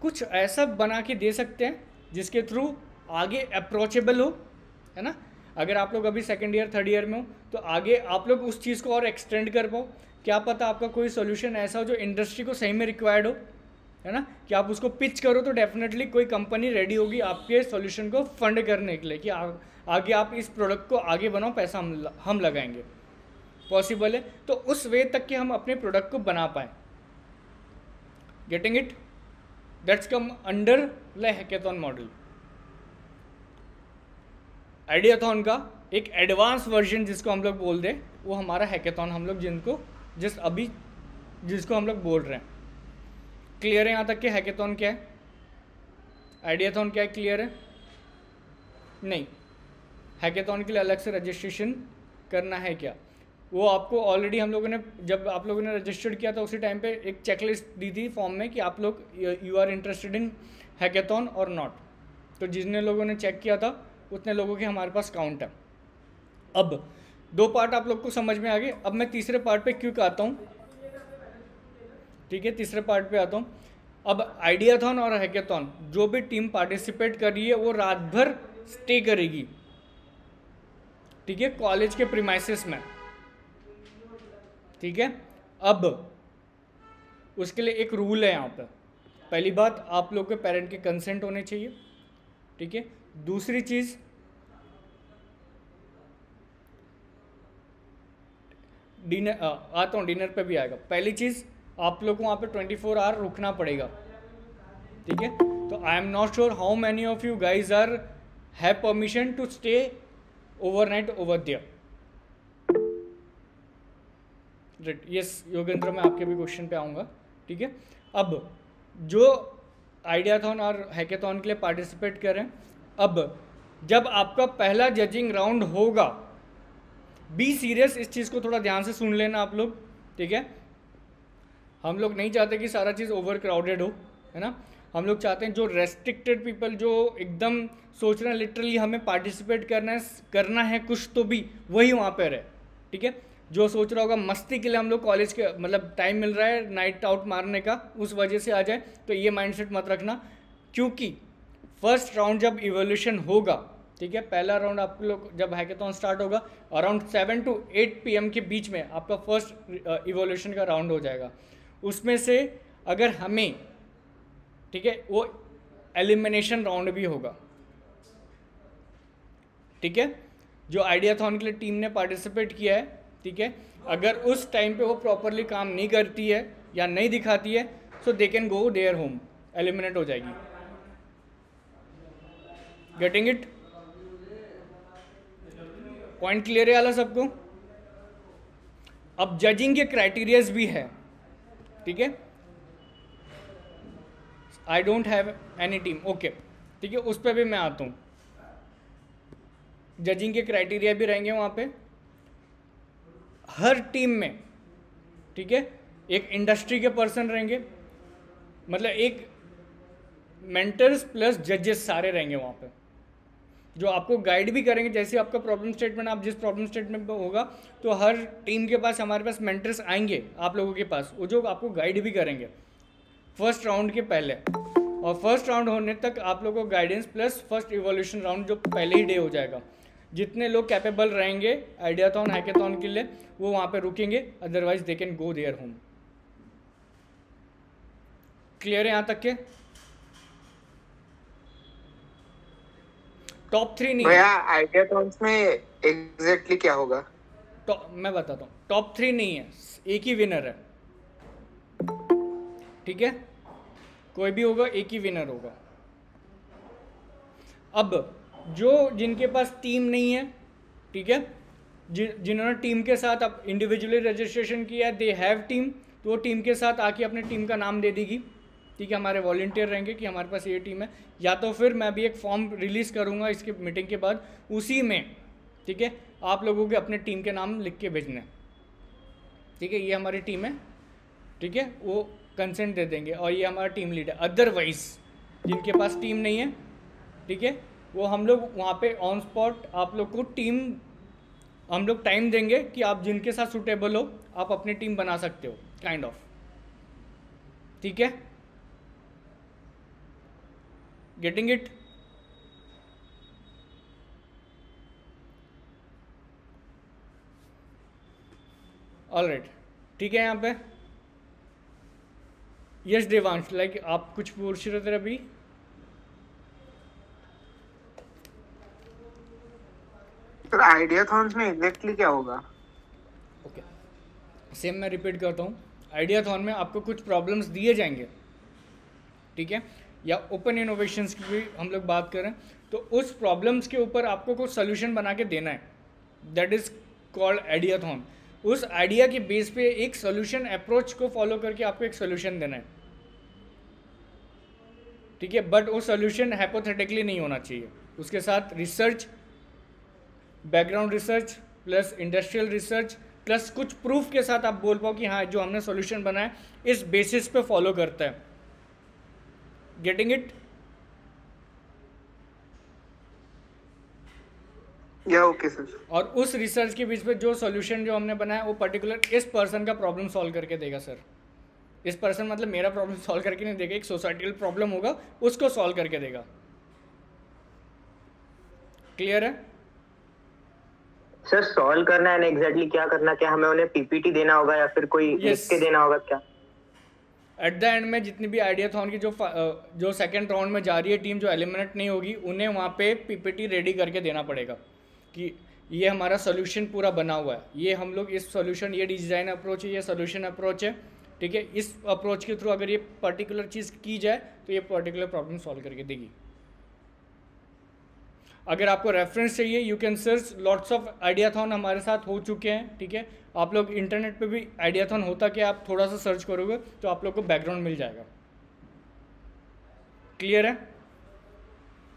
कुछ ऐसा बना के दे सकते हैं जिसके थ्रू आगे अप्रोचेबल हो, है ना। अगर आप लोग अभी सेकेंड ईयर थर्ड ईयर में हो तो आगे आप लोग उस चीज़ को और एक्सटेंड कर पाओ, क्या पता आपका कोई सोल्यूशन ऐसा हो जो इंडस्ट्री को सही में रिक्वायर्ड हो, है ना, कि आप उसको पिच करो तो डेफिनेटली कोई कंपनी रेडी होगी आपके सॉल्यूशन को फंड करने के लिए कि आगे आप इस प्रोडक्ट को आगे बनाओ, पैसा हम लगाएंगे, पॉसिबल है। तो उस वे तक कि हम अपने प्रोडक्ट को बना पाएँ, getting it? That's come under the hackathon model. Ideathon का एक एडवांस वर्जन जिसको हम लोग बोल दें वो हमारा हैकेथॉन, हम लोग जिसको हम लोग बोल रहे हैं। क्लियर है यहाँ तक कि हैकेथॉन क्या है, आइडियाथॉन क्या है? क्लियर है? नहीं, हैकेथॉन के लिए अलग से रजिस्ट्रेशन करना है क्या? वो आपको ऑलरेडी हम लोगों ने, जब आप लोगों ने रजिस्टर्ड किया था उसी टाइम पे एक चेकलिस्ट दी थी फॉर्म में कि आप लोग you are interested in hackathon और नॉट। तो जितने लोगों ने चेक किया था उतने लोगों के हमारे पास काउंट है। अब 2 पार्ट आप लोग को समझ में आ गए। अब मैं तीसरे पार्ट पे क्यों आता हूँ, ठीक है, तीसरे पार्ट पे आता हूँ। अब आइडियाथॉन और हैकेथॉन जो भी टीम पार्टिसिपेट कर रही है वो रात भर स्टे करेगी, ठीक है, कॉलेज के प्रीमाइसेस में, ठीक है। अब उसके लिए एक रूल है यहाँ पर। पहली बात, आप लोग के पेरेंट के कंसेंट होने चाहिए, ठीक है। दूसरी चीज़, डिनर, आता हूँ डिनर पे भी आएगा। पहली चीज़, आप लोग को वहाँ पे 24 आवर रुकना पड़ेगा, ठीक है। तो I am not sure how many of you guys are have permission to stay overnight over there. Yes Yogendra, मैं आपके भी क्वेश्चन पे आऊँगा, ठीक है। अब जो आइडियाथॉन और हैकेथॉन के लिए पार्टिसिपेट करें, अब जब आपका पहला जजिंग राउंड होगा, बी सीरियस, इस चीज़ को थोड़ा ध्यान से सुन लेना आप लोग, ठीक है। हम लोग नहीं चाहते कि सारा चीज़ ओवर क्राउडेड हो, है ना। हम लोग चाहते हैं जो रेस्ट्रिक्टेड पीपल, जो एकदम सोच रहे हैं लिटरली हमें पार्टिसिपेट करना है कुछ तो भी, वही वहाँ पे रहे, ठीक है। जो सोच रहा होगा मस्ती के लिए हम लोग कॉलेज के मतलब टाइम मिल रहा है नाइट आउट मारने का, उस वजह से आ जाए, तो ये माइंडसेट मत रखना। क्योंकि फर्स्ट राउंड जब इवोल्यूशन होगा, ठीक है, पहला राउंड आप लोग जब हैकेथॉन स्टार्ट होगा अराउंड 7 to 8 PM के बीच में आपका फर्स्ट इवोल्यूशन का राउंड हो जाएगा। उसमें से अगर हमें, ठीक है, वो एलिमिनेशन राउंड भी होगा, ठीक है। जो आइडियाथॉन के लिए टीम ने पार्टिसिपेट किया है, ठीक है, अगर उस टाइम पे वो प्रॉपरली काम नहीं करती है या नहीं दिखाती है, so they can go there home, eliminate हो जाएगी। Getting it? पॉइंट क्लियर है वाला सबको? अब जजिंग के क्राइटेरियाज भी है, ठीक है। I don't have any team, okay, ठीक है, उस पर भी मैं आता हूँ। जजिंग के क्राइटेरिया भी रहेंगे वहाँ पे हर टीम में, ठीक है। एक इंडस्ट्री के पर्सन रहेंगे, मतलब एक मेंटर्स प्लस जजेस सारे रहेंगे वहाँ पे, जो आपको गाइड भी करेंगे। जैसे आपका प्रॉब्लम स्टेटमेंट, आप जिस प्रॉब्लम स्टेटमेंट पे होगा, तो हर टीम के पास, हमारे पास मेंटर्स आएंगे आप लोगों के पास, वो जो आपको गाइड भी करेंगे फर्स्ट राउंड के पहले। और फर्स्ट राउंड होने तक आप लोगों को guidance plus first evolution round जो पहले ही डे हो जाएगा। जितने लोग कैपेबल रहेंगे आइडियाथॉन हैकेथॉन के लिए वो वहाँ पे रुकेंगे, otherwise they can go there home. Clear है यहाँ तक के? टॉप 3 नहीं भैया आइडियाथॉन्स में एग्जैक्टली क्या होगा? तो मैं बताता हूँ, टॉप 3 नहीं है, एक ही विनर है, ठीक है। कोई भी होगा, एक ही विनर होगा। अब जो जिनके पास टीम नहीं है, ठीक है, जिन्होंने टीम के साथ अब इंडिविजुअली रजिस्ट्रेशन किया है, दे हैव टीम, तो वो टीम के साथ आके अपने टीम का नाम दे देगी, ठीक है। हमारे वॉलंटियर रहेंगे कि हमारे पास ये टीम है, या तो फिर मैं भी एक फॉर्म रिलीज़ करूँगा इसके मीटिंग के बाद, उसी में, ठीक है, आप लोगों के अपने टीम के नाम लिख के भेजने, ठीक है। ये हमारी टीम है, ठीक है, वो कंसेंट दे देंगे और ये हमारा टीम लीडर। अदरवाइज जिनके पास टीम नहीं है, ठीक है, वो हम लोग वहाँ पे ऑन स्पॉट आप लोग को टीम, हम लोग टाइम देंगे कि आप जिनके साथ सूटेबल हो आप अपनी टीम बना सकते हो, काइंड ऑफ, ठीक है। Getting it? ऑलराइट, ठीक है। यहाँ पे यस देवांश, लाइक आप कुछ पूछ रहे थे अभी? सर आइडियाथॉन्स में एग्जैक्टली क्या होगा? ओके, सेम मैं रिपीट करता हूँ। आइडियाथॉन में आपको कुछ प्रॉब्लम्स दिए जाएंगे, ठीक है, या ओपन इनोवेशंस की भी हम लोग बात करें, तो उस प्रॉब्लम्स के ऊपर आपको कुछ सोल्यूशन बना के देना है, दैट इज़ कॉल्ड आइडियाथॉन। उस आइडिया के बेस पे एक सोल्यूशन अप्रोच को फॉलो करके आपको एक सोल्यूशन देना है, ठीक है, बट वो सोल्यूशन हाइपोथेटिकली नहीं होना चाहिए, उसके साथ research, background research plus industrial research plus कुछ प्रूफ के साथ आप बोल पाओ कि हाँ जो हमने सॉल्यूशन बनाया इस बेसिस पे फॉलो करता है। Getting it? या ओके सर। और उस रिसर्च के बीच पे जो सॉल्यूशन जो हमने बनाया वो पर्टिकुलर इस पर्सन का प्रॉब्लम सॉल्व करके देगा सर। इस पर्सन मतलब मेरा प्रॉब्लम सॉल्व करके नहीं देगा, एक सोसाइटल प्रॉब्लम होगा उसको सॉल्व करके देगा। क्लियर है सर? सॉल्व करना है ना, एग्जैक्टली क्या करना, क्या हमें उन्हें पीपीटी देना होगा या फिर कोई लिख के देना होगा क्या? एट द एंड में जितनी भी आइडियाथॉन की जो सेकंड राउंड में जा रही है टीम, जो एलिमिनेट नहीं होगी, उन्हें वहाँ पे पीपीटी रेडी करके देना पड़ेगा कि ये हमारा सोल्यूशन पूरा बना हुआ है, ये हम लोग इस सोल्यूशन, ये डिज़ाइन अप्रोच है, ये सोल्यूशन अप्रोच है, ठीक है, इस अप्रोच के थ्रू अगर ये पर्टिकुलर चीज़ की जाए तो ये पर्टिकुलर प्रॉब्लम सॉल्व करके देगी। अगर आपको रेफरेंस चाहिए you can search, lots of ideathon हमारे साथ हो चुके हैं, ठीक है, आप लोग इंटरनेट पे भी आइडियाथॉन होता क्या आप थोड़ा सा सर्च करोगे तो आप लोग को बैकग्राउंड मिल जाएगा। क्लियर है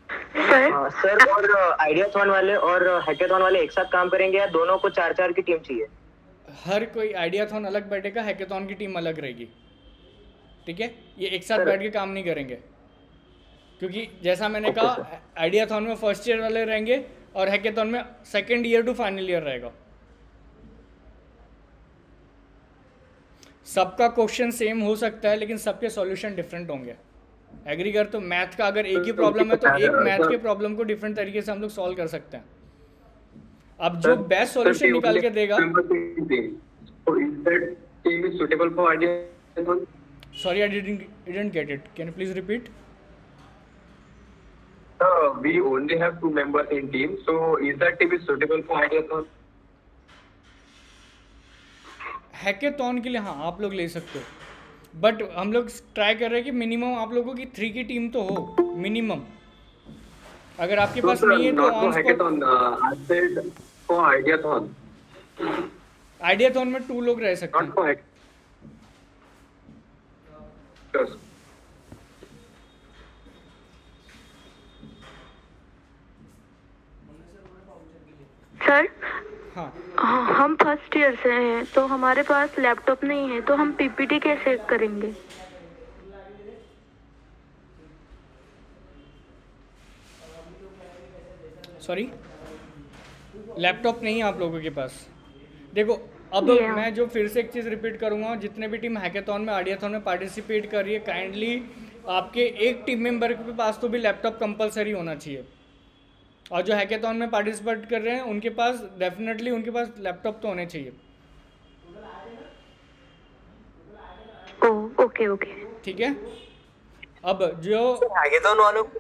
सर? और आइडियाथॉन वाले और हैकाथॉन वाले एक साथ काम करेंगे या दोनों को 4-4 की टीम चाहिए? हर कोई आइडियाथॉन अलग बैठेगा, हैकाथॉन की टीम अलग रहेगी, ठीक है, ये एक साथ बैठ के काम नहीं करेंगे, क्योंकि जैसा मैंने कहा आइडियाथॉन में फर्स्ट ईयर वाले रहेंगे और हैकाथॉन में second year to final year रहेगा। सबका क्वेश्चन सेम हो सकता है लेकिन सबके सॉल्यूशन डिफरेंट होंगे। एग्री कर? तो मैथ का अगर एक ही प्रॉब्लम है तो एक मैथ के प्रॉब्लम को डिफरेंट तरीके से हम लोग सॉल्व कर सकते हैं। अब जो बेस्ट सॉल्यूशन निकाल के देगा, sorry I didn't get it, can you please repeat? We only have 2 members in team, so is that team is suitable for Ideathon? Hackathon के लिए हाँ आप लोग ले सकते हो, बट हम लोग ट्राई कर रहे हैं कि मिनिमम आप लोगों की 3 की टीम तो हो मिनिमम। अगर आपके पास नहीं है तो on hackathon, I said for Ideathon. Ideathon में 2 लोग रह सकते Not for हैं। Yes. सर हाँ हम फर्स्ट ईयर से हैं तो हमारे पास लैपटॉप नहीं है, तो हम पीपीटी कैसे करेंगे? सॉरी लैपटॉप नहीं है आप लोगों के पास? देखो अब मैं जो फिर से एक चीज़ रिपीट करूँगा, जितने भी टीम हैकाथॉन में आइडियाथॉन में पार्टिसिपेट कर रही है, काइंडली आपके एक टीम मेंबर के पास तो भी लैपटॉप कंपलसरी होना चाहिए, और जो हैकाथॉन में पार्टिसिपेट कर रहे हैं उनके पास डेफिनेटली उनके पास लैपटॉप तो होने चाहिए। ओके ओके ठीक है। अब जो हैकाथॉन वालों को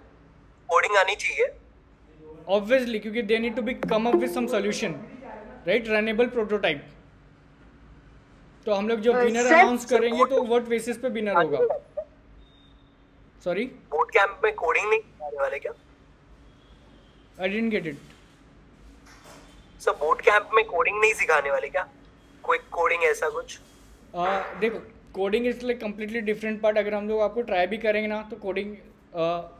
कोडिंग आनी चाहिए ऑब्वियसली, क्योंकि they need to be come up with some solution, right, runnable prototype. तो हम लोग जो विनर अनाउंस करेंगे तो व्हाट बेसिस पे विनर होगा? सॉरी बूट कैंप में कोडिंग नहीं सिखाने वाले क्या? I didn't get it sir boot camp में कोडिंग नहीं सिखाने वाले क्या? क्विक कोडिंग ऐसा कुछ? देखो coding is like completely different part. अगर हम लोग आपको ट्राई भी करेंगे ना तो कोडिंग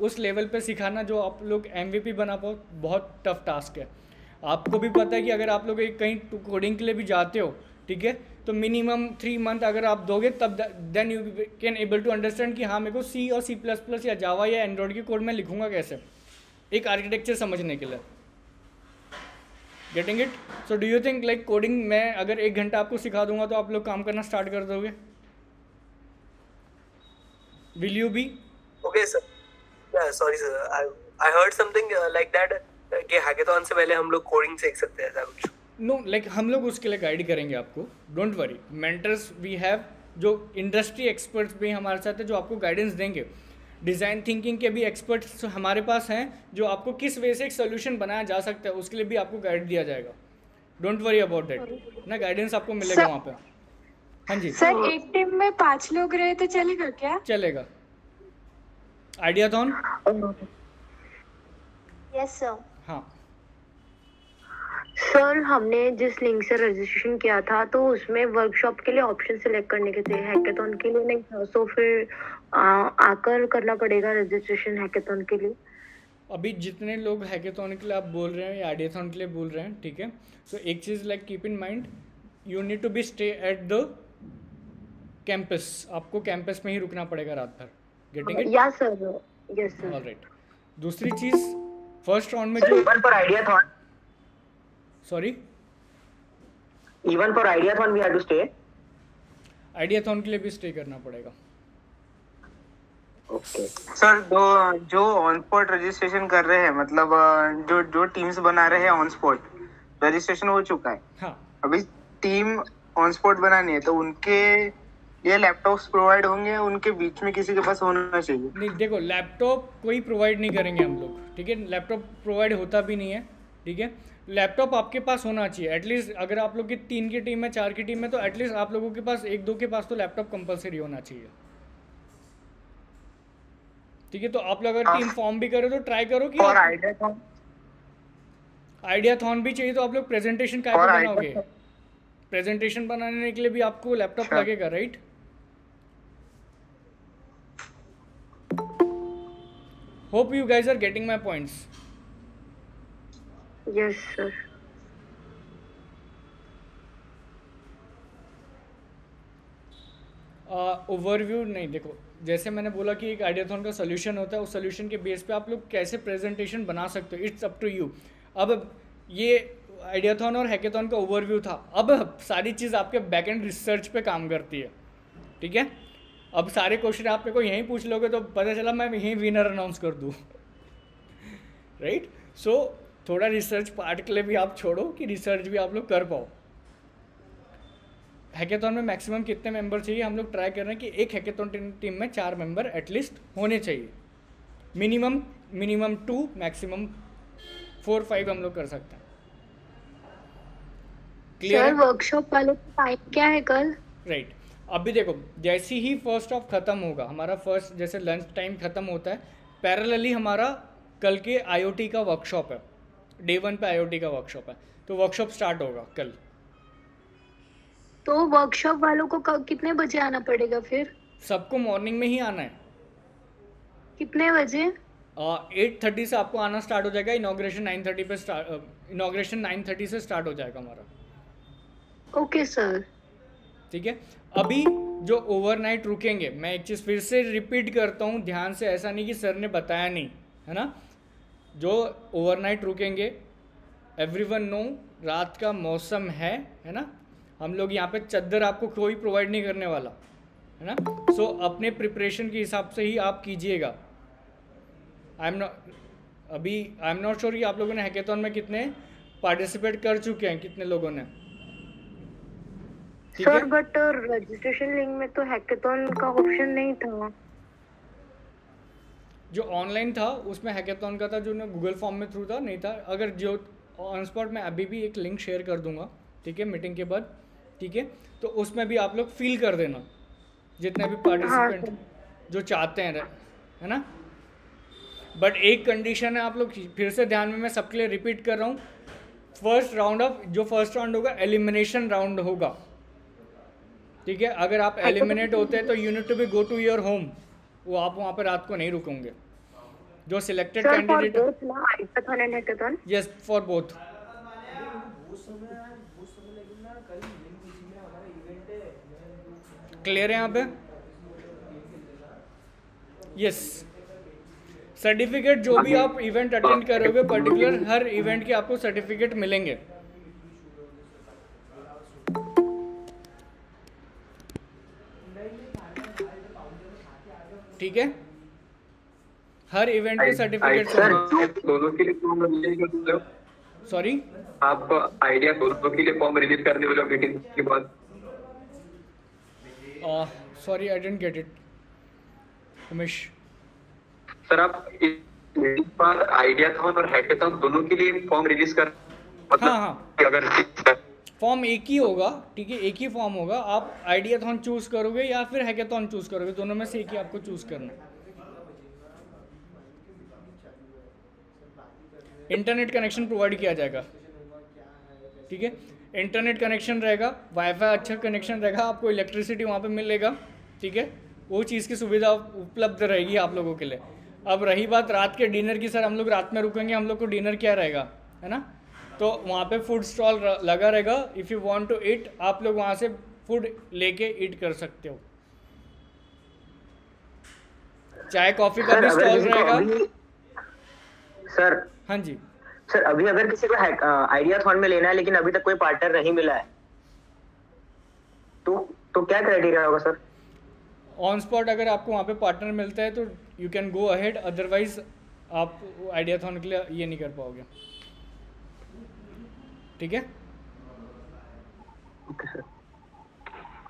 उस लेवल पे सिखाना जो आप लोग MVP बना पाओ बहुत टफ टास्क है। आपको भी पता है कि अगर आप लोग एक कहीं कोडिंग के लिए भी जाते हो, ठीक है, तो मिनिमम 3 मंथ अगर आप दोगे तब then you can able to understand कि हाँ मेरे को C और C++ या जावा या एंड्रॉयड की कोड में लिखूंगा कैसे, एक आर्किटेक्चर समझने के लिए। Getting it? So do you think like coding मैं अगर 1 घंटा आपको सिखा दूंगा तो आप लोग काम करना स्टार्ट कर दोगे? Will you be? Okay sir, sorry sir, I heard something like that कि हैकाथॉन से पहले हम लोग कोडिंग सीख सकते हैं ऐसा कुछ? नो लाइक हम लोग उसके लिए गाइड करेंगे आपको, don't worry. Mentors we have, जो इंडस्ट्री एक्सपर्ट्स भी हमारे साथ है जो आपको गाइडेंस देंगे। डिज़ाइन थिंकिंग के भी एक्सपर्ट्स हमारे पास हैं जो आपको किस वे से एक सोल्यूशन बनाया जा सकता है उसके लिए भी आपको गाइड दिया जाएगा। डोंट वरी अबाउट दैट ना, गाइडेंस आपको मिलेगा वहाँ पे। हाँ जी सर, एक टीम में 5 लोग रहे तो चलेगा क्या? चलेगा। आइडियाथॉन। Yes sir. हाँ सर हमने जिस लिंक से रजिस्ट्रेशन किया था तो उसमें वर्कशॉप के लिए ऑप्शन सिलेक्ट करने के थे, हैकेथॉन के लिए नहीं था। सो फिर आकर करना पड़ेगा रजिस्ट्रेशन हैकेथॉन के लिए। अभी जितने लोग हैकेथॉन के लिए आप बोल रहे हैं या आइडियाथॉन के लिए बोल रहे हैं, ठीक है, सो एक चीज़ like keep in mind, you need to be stay at the campus. आपको कैंपस में ही रुकना पड़ेगा रात भर। Getting it? Yeah sir, yes sir. Alright. दूसरी चीज़, फर्स्ट राउंड में जो Even for Ideathon, sorry even for Ideathon we have to stay. Ideathon के लिए भी स्टे करना पड़ेगा। Okay. सर जो ऑन स्पॉट रजिस्ट्रेशन कर रहे हैं, मतलब जो टीम्स बना रहे हैं ऑन स्पॉट, रजिस्ट्रेशन हो चुका है, हाँ अभी टीम ऑन स्पॉट बनानी है, तो उनके लिए लैपटॉप्स प्रोवाइड होंगे, उनके बीच में किसी के पास होना चाहिए। नहीं, देखो लैपटॉप कोई प्रोवाइड नहीं करेंगे हम लोग, ठीक है, लैपटॉप प्रोवाइड होता भी नहीं है, ठीक है। लैपटॉप आपके पास होना चाहिए एटलीस्ट। अगर आप लोग की 3 की टीम है, 4 की टीम है, तो एटलीस्ट आप लोगों के पास 1-2 के पास तो लैपटॉप कंपलसरी होना चाहिए, ठीक है। तो आप लोग अगर टीम फॉर्म भी करो तो ट्राई करो कि और आइडियाथॉन भी चाहिए, तो आप लोग प्रेजेंटेशन क्या और बनाओगे? प्रेजेंटेशन बनाने के लिए भी आपको लैपटॉप अच्छा। लगेगा, right? Hope you guys are getting my points. Yes sir. Overview नहीं, देखो जैसे मैंने बोला कि एक आइडियाथॉन का सोल्यूशन होता है, उस सोल्यूशन के बेस पे आप लोग कैसे प्रेजेंटेशन बना सकते हो, इट्स अप टू यू। अब ये आइडियाथॉन और हैकेथॉन का ओवरव्यू था, अब सारी चीज़ आपके बैक एंड रिसर्च पे काम करती है, ठीक है। अब सारे क्वेश्चन आप मेरे को यहीं पूछ लोगे तो पता चला मैं यहीं विनर अनाउंस कर दूँ, राइट। सो थोड़ा रिसर्च पार्ट के लिए भी आप छोड़ो कि रिसर्च भी आप लोग कर पाओ। हैकेथॉन में मैक्सिमम कितने मेंबर चाहिए, हम लोग ट्राई कर रहे हैं कि एक हैकेथॉन टीम में 4 मेंबर एटलीस्ट होने चाहिए, मिनिमम 2, मैक्सिमम 4-5 हम लोग कर सकते हैं। सर वर्कशॉप वाले का टाइम क्या है कल? राइट। अभी देखो जैसे ही फर्स्ट ऑफ खत्म होगा, हमारा फर्स्ट जैसे लंच टाइम खत्म होता है, पैरेलली हमारा कल के IoT का वर्कशॉप है, डे 1 पे IoT का वर्कशॉप है, तो वर्कशॉप स्टार्ट होगा कल। तो वर्कशॉप वालों को कितने बजे आना पड़ेगा फिर? सबको मॉर्निंग में ही आना है। कितने बजे? 8:30 से आपको आना स्टार्ट हो जाएगा। इनॉग्रेशन 9:30 पे इनॉग्रेशन 9:30 से स्टार्ट हो जाएगा हमारा। Okay sir. ठीक है। अभी जो ओवरनाइट रुकेंगे, मैं एक चीज़ फिर से रिपीट करता हूँ ध्यान से, ऐसा नहीं कि सर ने बताया नहीं, है ना। जो ओवरनाइट रुकेंगे, एवरीवन नो रात का मौसम है ना, हम लोग यहाँ पे चद्दर आपको कोई प्रोवाइड नहीं करने वाला, है ना। सो अपने प्रिपरेशन के हिसाब से ही आप कीजिएगा। आई एम नॉट श्योर कि आप लोगों ने हैकेथॉन में कितने पार्टिसिपेट कर चुके हैं, कितने लोगों ने। सर बट रजिस्ट्रेशन लिंक में तो हैकेथॉन का ऑप्शन नहीं था। जो ऑनलाइन था उसमें हैकेथॉन का था, जो ना गूगल फॉर्म में थ्रू था नहीं था। अगर जो ऑन स्पॉट मैं अभी भी एक लिंक शेयर कर दूंगा, ठीक है, मीटिंग के बाद, ठीक है, तो उसमें भी आप लोग फिल कर देना जितने भी पार्टिसिपेंट जो चाहते हैं, है ना। बट एक कंडीशन है, आप लोग फिर से ध्यान में, मैं सबके लिए रिपीट कर रहा हूँ, फर्स्ट राउंड होगा एलिमिनेशन राउंड होगा, ठीक है। अगर आप एलिमिनेट होते हैं तो you need to be go to your home, वो आप वहाँ पे रात को नहीं रुकेंगे। जो selected candidate, yes for both. Clear है यहाँ पे? यस। सर्टिफिकेट जो भी आप इवेंट अटेंड करोगे, पर्टिकुलर हर इवेंट के आपको सर्टिफिकेट मिलेंगे। ठीक है, हर इवेंट के सर्टिफिकेट। दोनों के लिए फॉर्म रिलीज कर दो। सॉरी, आप आइडिया दोनों के लिए फॉर्म रिलीज करने वाले मीटिंग के बाद। Sorry I didn't get it Umesh. Sir आप इस बार आइडियाथॉन और हैकेथॉन दोनों के लिए फॉर्म रिलीज कर, मतलब हाँ, अगर फॉर्म एक ही होगा, ठीक है, एक ही फॉर्म होगा। आप आइडियाथॉन चूज करोगे या फिर हैकेथॉन चूज करोगे, दोनों में से एक ही आपको चूज करना है। इंटरनेट कनेक्शन प्रोवाइड किया जाएगा, ठीक है। इंटरनेट कनेक्शन रहेगा, वाईफाई अच्छा कनेक्शन रहेगा, आपको इलेक्ट्रिसिटी वहाँ पे मिलेगा, ठीक है। वो चीज़ की सुविधा उपलब्ध रहेगी आप लोगों के लिए। अब रही बात रात के डिनर की, सर हम लोग रात में रुकेंगे, हम लोग को डिनर क्या रहेगा, है ना। तो वहाँ पे फूड स्टॉल लगा रहेगा, if you want to eat आप लोग वहाँ से फूड लेके ईट कर सकते हो। चाय कॉफ़ी का भी स्टॉल रहेगा। सर हाँ जी सर, अभी अगर किसी को आइडियाथॉन में लेना है लेकिन अभी तक कोई पार्टनर नहीं मिला है, तो क्या क्राइटेरिया होगा सर? ऑन स्पॉट अगर आपको वहाँ पे पार्टनर मिलता है तो you can go ahead, otherwise आप आइडियाथॉन के लिए ये नहीं कर पाओगे, ठीक है।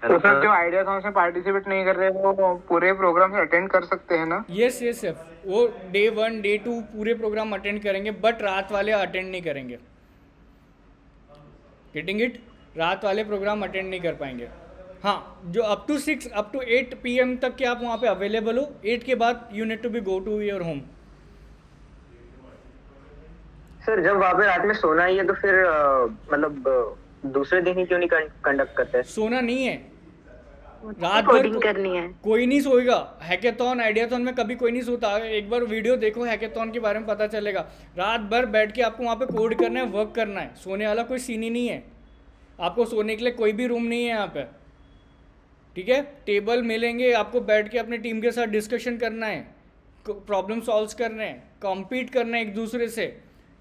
तो सर जो आइडियाथॉन में पार्टिसिपेट नहीं कर रहे वो पूरे प्रोग्राम से अटेंड कर सकते हैं ना? यस यस सर, वो डे 1 डे 2 पूरे प्रोग्राम अटेंड करेंगे, बट रात वाले अटेंड नहीं करेंगे। Getting it? रात वाले प्रोग्राम अटेंड नहीं कर पाएंगे। हाँ, जो अप टू 8 PM तक के आप वहाँ पे अवेलेबल हो, 8 के बाद you need to be go to your home. Sir जब वहाँ पे रात में सोना ही है तो फिर मतलब दूसरे दिन ही क्यों नहीं कंडक्ट करते? सोना नहीं है, रात भर कोडिंग करनी है। कोई नहीं सोएगा। हैकेथॉन आइडियाथॉन में कभी कोई नहीं सोता। एक बार वीडियो देखो हैकेथॉन के बारे में पता चलेगा। रात भर बैठ के आपको वहाँ पे कोड करना है, वर्क करना है, सोने वाला कोई सीन ही नहीं है। आपको सोने के लिए कोई भी रूम नहीं है यहाँ पे, ठीक है। टेबल मिलेंगे आपको, बैठ के अपने टीम के साथ डिस्कशन करना है, प्रॉब्लम सॉल्व करने हैं, कॉम्पीट करना है एक दूसरे से।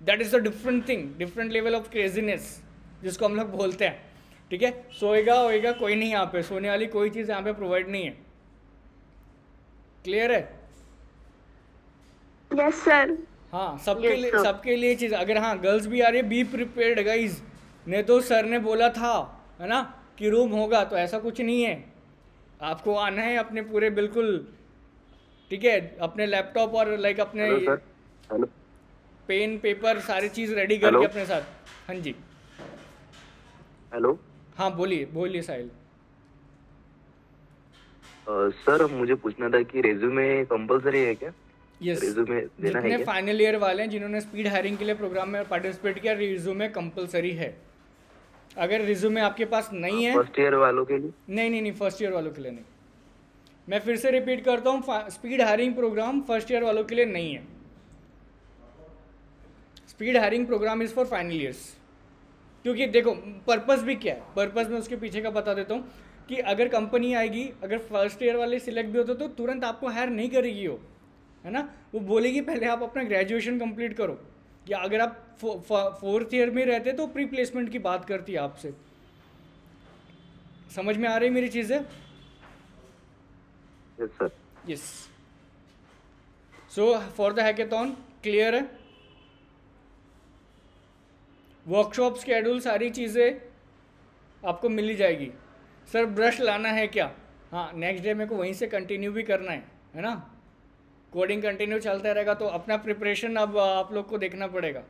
That is a different thing, different level of craziness जिसको हम लोग बोलते हैं, ठीक है। सोएगा होएगा कोई नहीं यहाँ पे, सोने वाली कोई चीज़ यहाँ पे प्रोवाइड नहीं है। क्लियर है? Yes sir. हाँ, सबके Yes, लिए sir. सबके लिए चीज़। अगर हाँ गर्ल्स भी आ रही है, बी प्रिपेयर्ड गाइज। नहीं तो सर ने बोला था, है ना, कि रूम होगा, तो ऐसा कुछ नहीं है। आपको आना है अपने पूरे बिल्कुल, ठीक है, अपने लैपटॉप और लाइक अपने हेलो पेन पेपर सारी चीज़ रेडी करके Hello? अपने साथ। हाँ जी, हेलो हाँ बोलिए बोलिए साहिल। सर मुझे पूछना था कि रेज्यूमे कंपलसरी है क्या? यस, रेज्यूमे देना है जितने क्या? फाइनल ईयर वाले हैं जिन्होंने स्पीड हायरिंग के लिए प्रोग्राम में पार्टिसिपेट किया, रिज्यूमे कंपलसरी है। अगर रिज्यूमे आपके पास नहीं है, फर्स्ट ईयर वालों के लिए? नहीं, फर्स्ट ईयर वालों के लिए नहीं। मैं फिर से रिपीट करता हूँ, speed hiring program first year वालों के लिए नहीं है। Speed hiring program is for final years. क्योंकि देखो पर्पस भी क्या है, पर्पस में उसके पीछे का बता देता हूँ कि अगर कंपनी आएगी, अगर फर्स्ट ईयर वाले सिलेक्ट भी होते तो तुरंत आपको हायर नहीं करेगी वो, है ना। वो बोलेगी पहले आप अपना ग्रेजुएशन कंप्लीट करो, या अगर आप 4th ईयर में रहते तो प्री प्लेसमेंट की बात करती है आपसे। समझ में आ रही मेरी चीज़ें? Yes sir. Yes. So for the hackathon clear है, वर्कशॉप स्केड्यूल सारी चीज़ें आपको मिली जाएगी। सर ब्रश लाना है क्या? हाँ, नेक्स्ट डे मेरे को वहीं से कंटिन्यू भी करना है ना। कोडिंग कंटिन्यू चलता रहेगा, तो अपना प्रिपरेशन अब आप लोग को देखना पड़ेगा।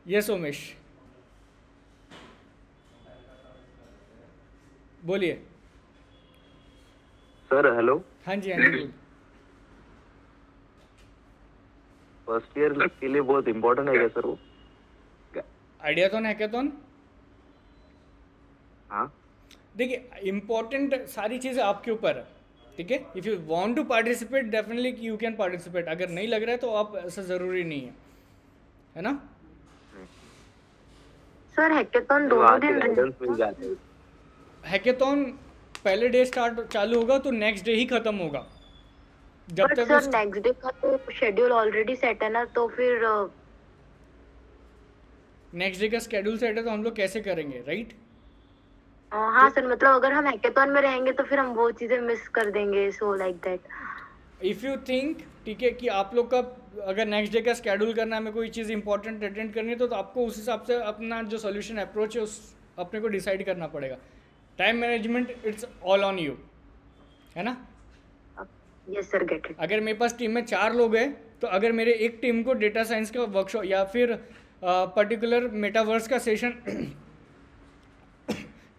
यस उमेश बोलिए। सर हेलो, हाँ जी बोलिए। फर्स्ट ईयर के लिए बहुत इम्पोर्टेंट है क्या सर वो? आइडियाथॉन हैकेथॉन, हाँ देखिए इम्पोर्टेंट सारी चीज़ें आपके ऊपर है, ठीक है। If you want to participate definitely you can participate. अगर नहीं लग रहा है तो आप, ऐसा ज़रूरी नहीं है ना। सर हैकेथॉन तो दोनों आके दिन गाइडेंस मिल जाते हैं। हैकेथॉन पहले डे स्टार्ट चालू होगा तो नेक्स्ट डे ही ख़त्म होगा। जब बट तक सर नेक्स्ट डे का तो शेड्यूल ऑलरेडी सेट है ना, तो फिर नेक्स्ट डे का स्केड्यूल सेट है तो हम लोग कैसे करेंगे, राइट? हाँ सर, मतलब अगर हम हैकेथॉन में रहेंगे तो फिर हम वो चीजें मिस कर देंगे, so like that. If you think, ठीक है, कि आप लोग का अगर नेक्स्ट डे का स्केड्यूल करना है, हमें कोई चीज़ इंपॉर्टेंट अटेंड करनी है, तो आपको उस हिसाब से अपना जो सोल्यूशन अप्रोच है उस अपने को डिसाइड करना पड़ेगा। Time management it's all on you, है ना। Yes sir, get it. अगर मेरे पास टीम में 4 लोग हैं, तो अगर मेरे एक टीम को डेटा साइंस का वर्कशॉप या फिर पर्टिकुलर मेटावर्स का सेशन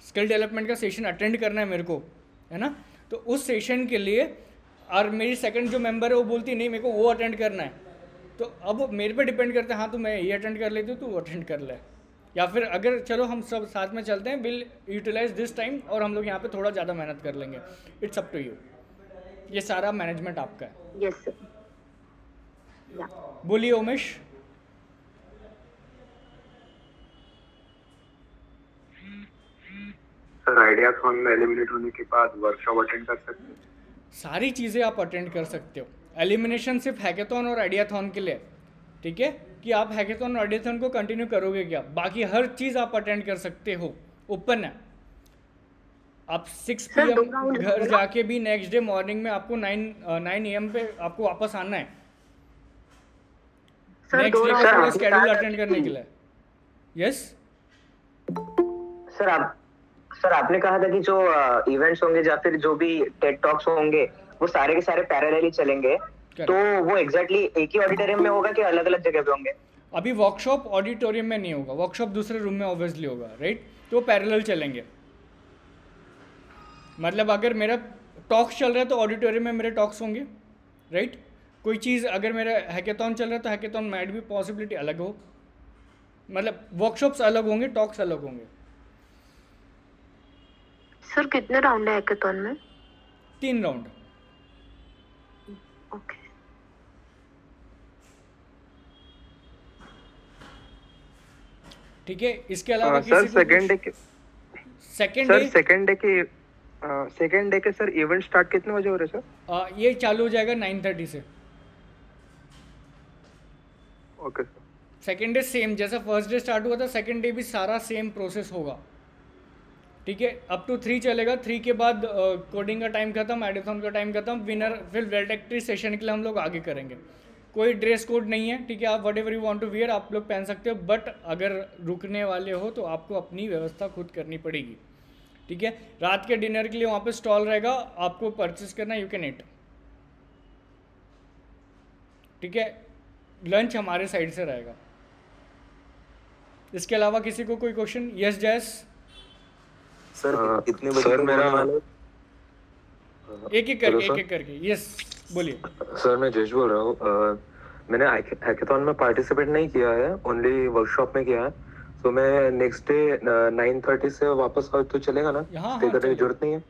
स्किल डेवलपमेंट का सेशन अटेंड करना है मेरे को, है ना, तो उस सेशन के लिए और मेरी सेकंड जो मेंबर है वो बोलती नहीं मेरे को वो अटेंड करना है, तो अब मेरे पे डिपेंड करता है, हाँ तो मैं ये अटेंड कर लेती हूँ, तू अटेंड कर ले, या फिर अगर चलो हम सब साथ में चलते हैं, विल यूटिलाइज दिस टाइम और हम लोग यहाँ पे थोड़ा ज़्यादा मेहनत कर लेंगे। इट्स अप टू यू, ये सारा मैनेजमेंट आपका है। Yes sir. या बोलिए उमेश। सर आइडियाथॉन में एलिमिनेट होने के बाद वर्कशॉप अटेंड कर सकते हैं? सारी चीज़ें आप अटेंड कर सकते हो। एलिमिनेशन सिर्फ हैकेथॉन और आइडियाथॉन के लिए, ठीक है, कि आप हैकेथॉन और आइडियाथॉन को कंटिन्यू करोगे क्या, बाकी हर चीज़ आप अटेंड कर सकते हो, ओपन है। आप 6 Sir, PM 2 rounds घर होगा? जाके भी नेक्स्ट डे मॉर्निंग में आपको 9 AM पे आपको वापस आना है, सर नेक्स्ट 2 डे राउंड का पूरा आपने स्केड्यूल कहा अटेंड करने के लिए। यस सर आपने कहा था कि जो इवेंट्स होंगे या फिर जो भी टेड टॉक्स होंगे वो सारे के सारे पैरेलली चलेंगे, तो वो एग्जैक्टली एक ही ऑडिटोरियम में होगा कि अलग अलग जगह पे होंगे? अभी वर्कशॉप ऑडिटोरियम में नहीं होगा, वर्कशॉप दूसरे रूम में ऑब्वियसली होगा, राइट, तो पैरेलल चलेंगे। मतलब अगर मेरा टॉक्स चल रहा है तो ऑडिटोरियम में मेरे टॉक्स होंगे, राइट। कोई चीज़ अगर मेरा हैकेथॉन चल रहा है तो हैकेथॉन में भी पॉसिबिलिटी अलग हो, मतलब वर्कशॉप्स अलग होंगे, टॉक्स अलग होंगे। सर कितने राउंड है हैकेथॉन में? 3 राउंड। ओके ठीक है, इसके अलावा सर सेकंड डे के सेकंड डे के सर इवेंट स्टार्ट कितने बजे हो रहे सर? ये चालू हो जाएगा 9:30 से। Okay sir. Second day same जैसा फर्स्ट डे स्टार्ट हुआ था, सेकेंड डे भी सारा सेम प्रोसेस होगा, ठीक है। अप टू 3 चलेगा, 3 के बाद कोडिंग का टाइम खत्म, एडिथॉन का टाइम खत्म, विनर फिर वेल्टेक्ट्री सेशन के लिए हम लोग आगे करेंगे। कोई ड्रेस कोड नहीं है, ठीक है, आप whatever you want to wear आप लोग पहन सकते हो, बट अगर रुकने वाले हो तो आपको अपनी व्यवस्था खुद करनी पड़ेगी, ठीक है। रात के डिनर के लिए वहाँ पे स्टॉल रहेगा, आपको परचेस करना, यू कैन इट, ठीक है। लंच हमारे साइड से रहेगा। इसके अलावा किसी को कोई क्वेश्चन? यस जैस सर कितने बजे सर तक मेरा होने वाले? एक एक करके यस बोलिए। सर मैं जश बोल रहा हूँ। मैंने हैकेथॉन में पार्टिसिपेट नहीं किया है, ओनली वर्कशॉप में किया है, तो मैं नेक्स्ट डे 9:30 से वापस आऊँ तो चलेगा ना? हाँ, स्टे करने की जरूरत नहीं है?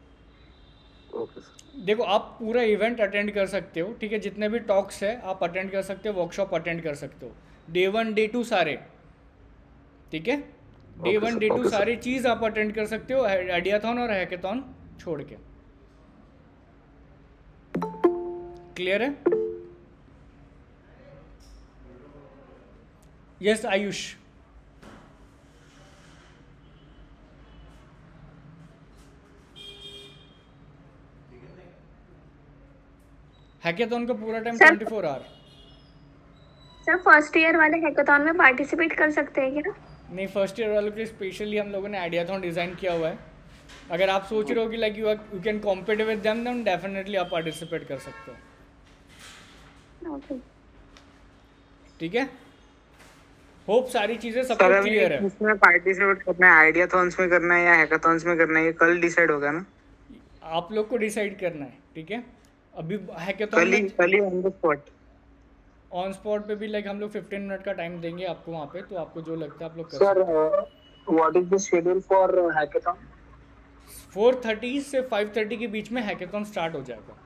Okay sir. देखो आप पूरा इवेंट अटेंड कर सकते हो, ठीक है, जितने भी टॉक्स है आप अटेंड कर सकते हो, वर्कशॉप अटेंड कर सकते हो, डे 1 डे 2 सारे, ठीक है। डे 1 डे 2 सारी चीज़ आप अटेंड कर सकते हो, आइडियाथॉन और हैकेथॉन छोड़ के। क्लियर है? यस आयुष। हैकेथॉन का पूरा टाइम 24 आवर। सर फर्स्ट ईयर वाले हैकेथॉन में पार्टिसिपेट कर सकते हैं क्या? नहीं, फर्स्ट ईयर वालों के लिए स्पेशली हम लोगों ने आइडियाथॉन डिज़ाइन किया हुआ है। अगर आप सोच रहे हो कि like you can compete with them, then definitely आप पार्टिसिपेट कर सकते हो, ओके ठीक है। होप सारी चीज़ें सबको क्लियर है। इसमें पार्टिसिपेट करना है, आइडियाथॉन्स में करना है या हैकाथॉन्स में करना है, ये कल डिसाइड होगा ना? आप लोग को डिसाइड करना है, ठीक है। अभी हैकेथॉन कल ही on the spot, on spot पे भी लाइक हम लोग 15 मिनट का टाइम देंगे आपको वहाँ पे, तो आपको जो लगता है आप लोग कर sir what is the schedule for hackathon? 4:30 से 5:30 के बीच में हैकेथॉन स्टार्ट हो जाएगा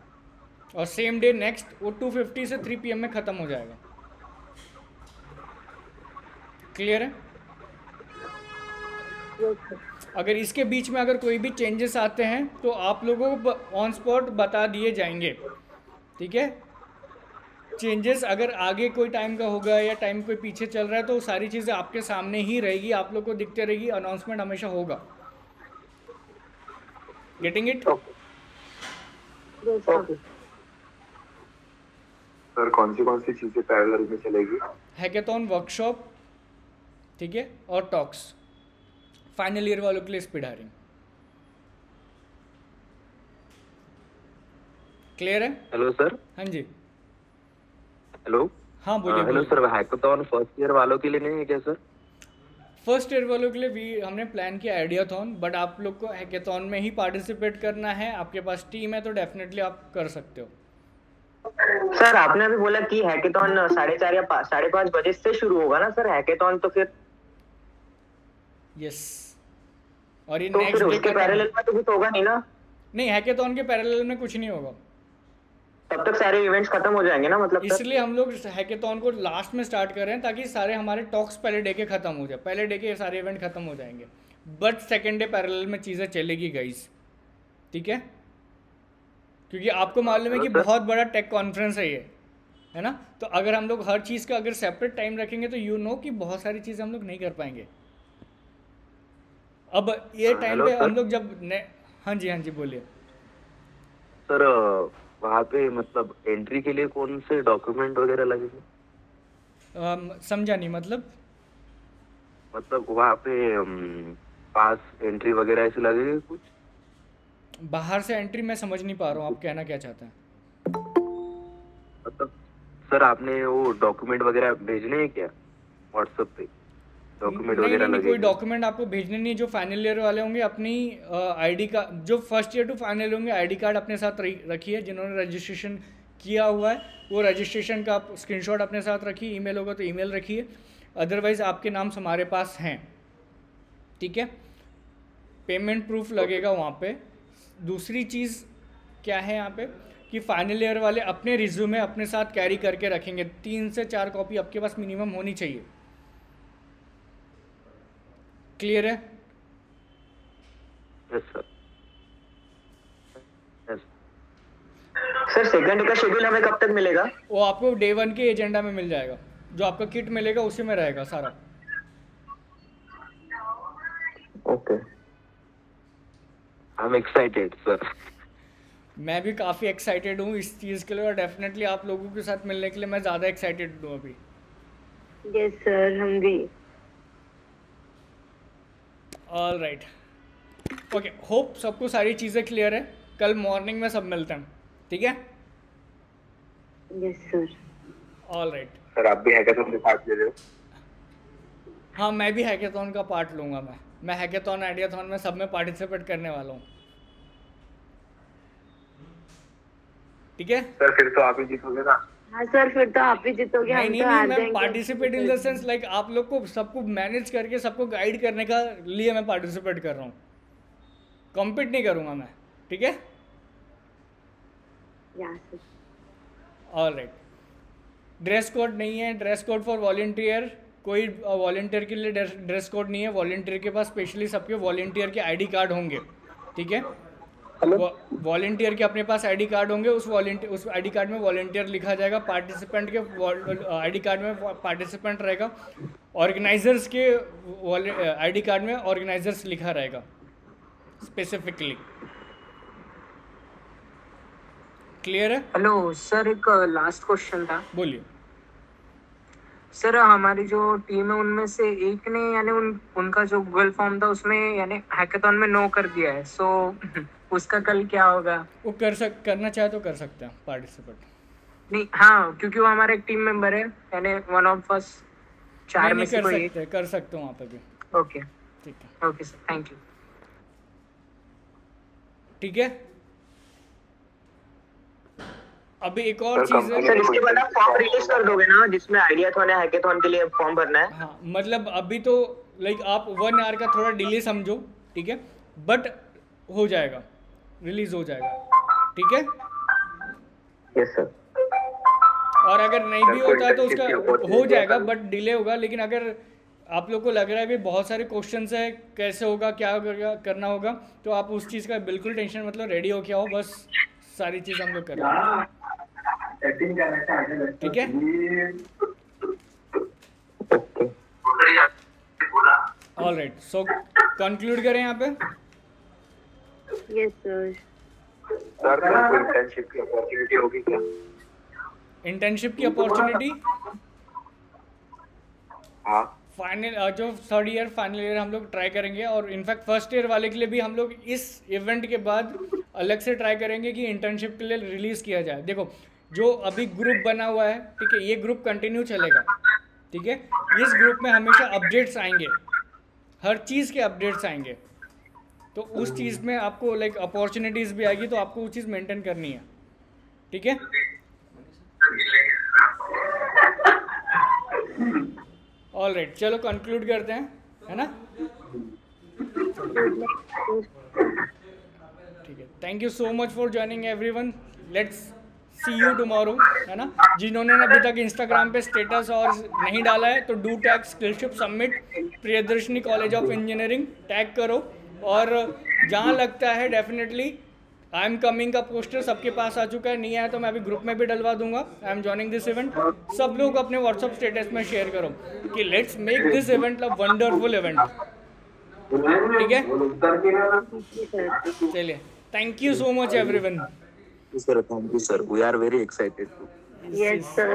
और सेम डे नेक्स्ट वो 2:50 से 3 PM में ख़त्म हो जाएगा। क्लियर है? अगर इसके बीच में अगर कोई भी चेंजेस आते हैं तो आप लोगों को ऑन स्पॉट बता दिए जाएंगे, ठीक है। चेंजेस अगर आगे कोई टाइम का होगा या टाइम कोई पीछे चल रहा है तो सारी चीज़ें आपके सामने ही रहेगी, आप लोग को दिखते रहेगी, अनाउंसमेंट हमेशा होगा। Getting it? सर कौन सी चीजें पैरेलल में चलेगी? हैकेथॉन, वर्कशॉप, ठीक है, और टॉक्स। फाइनल ईयर वालों के लिए स्पीड हायरिंग। क्लियर है? Hello sir. हाँ जी। हेलो। हाँ बोलिए। Hello sir, hackathon first year वालों के लिए नहीं है क्या सर? फर्स्ट ईयर वालों के लिए भी हमने प्लान किया आइडियाथॉन, बट आप लोग को हैकेथॉन में ही पार्टिसिपेट करना है, आपके पास टीम है तो डेफिनेटली आप कर सकते हो। सर आपने अभी बोला कि हैकेथॉन 4:30 या 5:30 बजे से शुरू होगा ना सर हैकेथॉन, तो फिर यस, और ये तो नेक्स्ट फिर डे उसके पैरेलल में तो कुछ होगा नहीं ना? नहीं, हैकेथॉन के पैरेलल में कुछ नहीं होगा। तब तक सारे इवेंट्स खत्म हो जाएंगे ना, मतलब सर? इसलिए हम लोग हैकेथॉन को लास्ट में स्टार्ट कर रहे हैं ताकि सारे हमारे टॉक्स पहले डे के खत्म हो जाए, पहले डे के सारे इवेंट खत्म हो जाएंगे, बट सेकेंड डे पैरेलल में चीज़ें चलेगी गाइस, ठीक है? क्योंकि आपको मालूम है कि बहुत बड़ा टेक कॉन्फ्रेंस है ये, है ना? तो अगर हम लोग हर चीज़ का अगर सेपरेट टाइम रखेंगे तो यू नो कि बहुत सारी चीज़ें हम लोग नहीं कर पाएंगे। अब ये टाइम पे हम लोग जब हाँ जी बोलिए सर। वहाँ पे मतलब एंट्री के लिए कौन से डॉक्यूमेंट वगैरह लगेंगे? समझा नहीं, मतलब वहाँ पे पास एंट्री वगैरह ऐसे लगेगी कुछ? बाहर से एंट्री मैं समझ नहीं पा रहा हूँ आप कहना क्या चाहते हैं। मतलब सर आपने वो डॉक्यूमेंट वगैरह भेजने हैं क्या व्हाट्सएप पे? डॉक्यूमेंट वगैरह नहीं, लगेंगे? कोई डॉक्यूमेंट आपको भेजने नहीं। जो फाइनल ईयर वाले होंगे अपनी आईडी का, जो फर्स्ट ईयर टू फाइनल होंगे आईडी कार्ड अपने साथ रखिए। जिन्होंने रजिस्ट्रेशन किया हुआ है वो रजिस्ट्रेशन का आप स्क्रीनशॉट अपने साथ रखिए। ईमेल होगा तो ईमेल रखिए, अदरवाइज़ आपके नाम हमारे पास हैं, ठीक है? पेमेंट प्रूफ लगेगा वहाँ पे। दूसरी चीज़ क्या है यहाँ पे कि फाइनल ईयर वाले अपने रिज्यूमे अपने साथ कैरी करके रखेंगे। 3 से 4 कॉपी आपके पास मिनिमम होनी चाहिए। क्लियर है? Yes sir. Yes sir second का शेड्यूल हमें कब तक मिलेगा? वो आपको डे 1 के एजेंडा में मिल जाएगा। जो आपका किट मिलेगा उसी में रहेगा सारा। Okay, I am excited sir. मैं भी काफ़ी एक्साइटेड हूँ इस चीज़ के लिए, और डेफिनेटली आप लोगों के साथ मिलने के लिए मैं ज़्यादा एक्साइटेड हूँ अभी। यस सर, हम भी। ऑल राइट, ओके, होप सबको सारी चीज़ें क्लियर है। कल मॉर्निंग में सब मिलते हैं, ठीक है? Yes sir. All right sir आप भी हैकेथॉन में पार्ट ले रहे हो? हाँ, मैं भी हैकेथॉन का पार्ट लूँगा। मैं हैकेथॉन आइडियाथॉन में सब में पार्टिसिपेट करने वाला हूँ, ठीक है? सर फिर तो आप ही जीतोगे ना? हाँ सर, फिर तो आप ही जीतोगे। नहीं हम नहीं तो नहीं, हार मैं जाएंगे। Participate in the sense like आप लोग को सबको मैनेज करके सबको गाइड करने का लिए मैं पार्टिसिपेट कर रहा हूँ। कॉम्पीट नहीं करूँगा मैं, ठीक है? ऑल राइट, ड्रेस कोड नहीं है। ड्रेस कोड फॉर वॉलंटियर, कोई वॉलंटियर के लिए ड्रेस कोड नहीं है। वॉलंटियर के पास स्पेशली सबके वॉलंटियर के आईडी कार्ड होंगे, ठीक है? वॉलंटियर के अपने पास आईडी कार्ड होंगे। उस आईडी कार्ड में वॉलंटियर लिखा जाएगा। पार्टिसिपेंट के आईडी कार्ड में पार्टिसिपेंट रहेगा। ऑर्गेनाइजर्स के आईडी कार्ड में ऑर्गेनाइजर्स लिखा रहेगा स्पेसिफिकली। क्लियर है? हेलो सर, एक लास्ट क्वेश्चन था। बोलिए सर, हमारी जो टीम है उनमें से एक ने यानी उनका जो गूगल फॉर्म था उसमें यानी हैकेथॉन में नो कर दिया है, सो उसका कल क्या होगा? वो करना चाहे तो कर सकते हैं पार्टिसिपेट। नहीं, हाँ, क्योंकि वो हमारा एक टीम मेंबर है यानी वन ऑफ अस, 4 में से कोई एक। कर सकते हो वहाँ पे भी। ओके, ठीक है, ओके सर, थैंक यू। ठीक है। अभी एक और चीज है सर, इसके बाद आप फॉर्म रिलीज कर दोगे ना जिसमें आइडियाथॉन या हैकेथॉन के लिए फॉर्म भरना है? हाँ, मतलब अभी तो लाइक आप 1 आवर का थोड़ा डिले समझो, ठीक है? बट हो जाएगा, रिलीज हो जाएगा, ठीक है? Yes sir. और अगर नहीं भी होता है तो उसका हो जाएगा, बट डिले होगा। लेकिन अगर आप लोग को लग रहा है कि बहुत सारे क्वेश्चंस है, कैसे होगा, क्या करना होगा, तो आप उस चीज़ का बिल्कुल टेंशन मतलब रेडी हो के आओ। बस सारी चीज़ हम लोग कर रहे हैं, ठीक है? ऑल राइट, सो कंक्लूड करें यहाँ पे। Yes sir. सर कोई इंटर्नशिप की अपॉर्चुनिटी होगी क्या? इंटर्नशिप की अपॉर्चुनिटी हाँ, फाइनल जो 3rd ईयर फाइनल ईयर हम लोग ट्राई करेंगे। और इनफैक्ट फर्स्ट ईयर वाले के लिए भी हम लोग इस इवेंट के बाद अलग से ट्राई करेंगे कि इंटर्नशिप के लिए रिलीज़ किया जाए। देखो, जो अभी ग्रुप बना हुआ है, ठीक है, ये ग्रुप कंटिन्यू चलेगा, ठीक है? इस ग्रुप में हमेशा अपडेट्स आएंगे, हर चीज़ के अपडेट्स आएंगे। तो उस चीज़ में आपको लाइक अपॉर्चुनिटीज़ भी आएगी, तो आपको वो चीज़ मेंटेन करनी है, ठीक है? ऑल राइट, चलो कंक्लूड करते हैं, है ना? ठीक है, thank you so much for joining everyone, let's see you tomorrow, है ना? जिन्होंने अभी तक इंस्टाग्राम पे स्टेटस और नहीं डाला है तो do tag Skillship summit Priyadarshini college of engineering, tag करो। और जहाँ लगता है डेफिनेटली आई एम कमिंग का पोस्टर सबके पास आ चुका है, नहीं आया तो मैं अभी ग्रुप में भी डलवा दूंगा, I am joining this event. सब लोग अपने व्हाट्सअप स्टेटस में शेयर करो कि let's make this event a wonderful event, ठीक है? चलिए, thank you so much everyone. Sir thank you sir, we are very excited. Yes sir.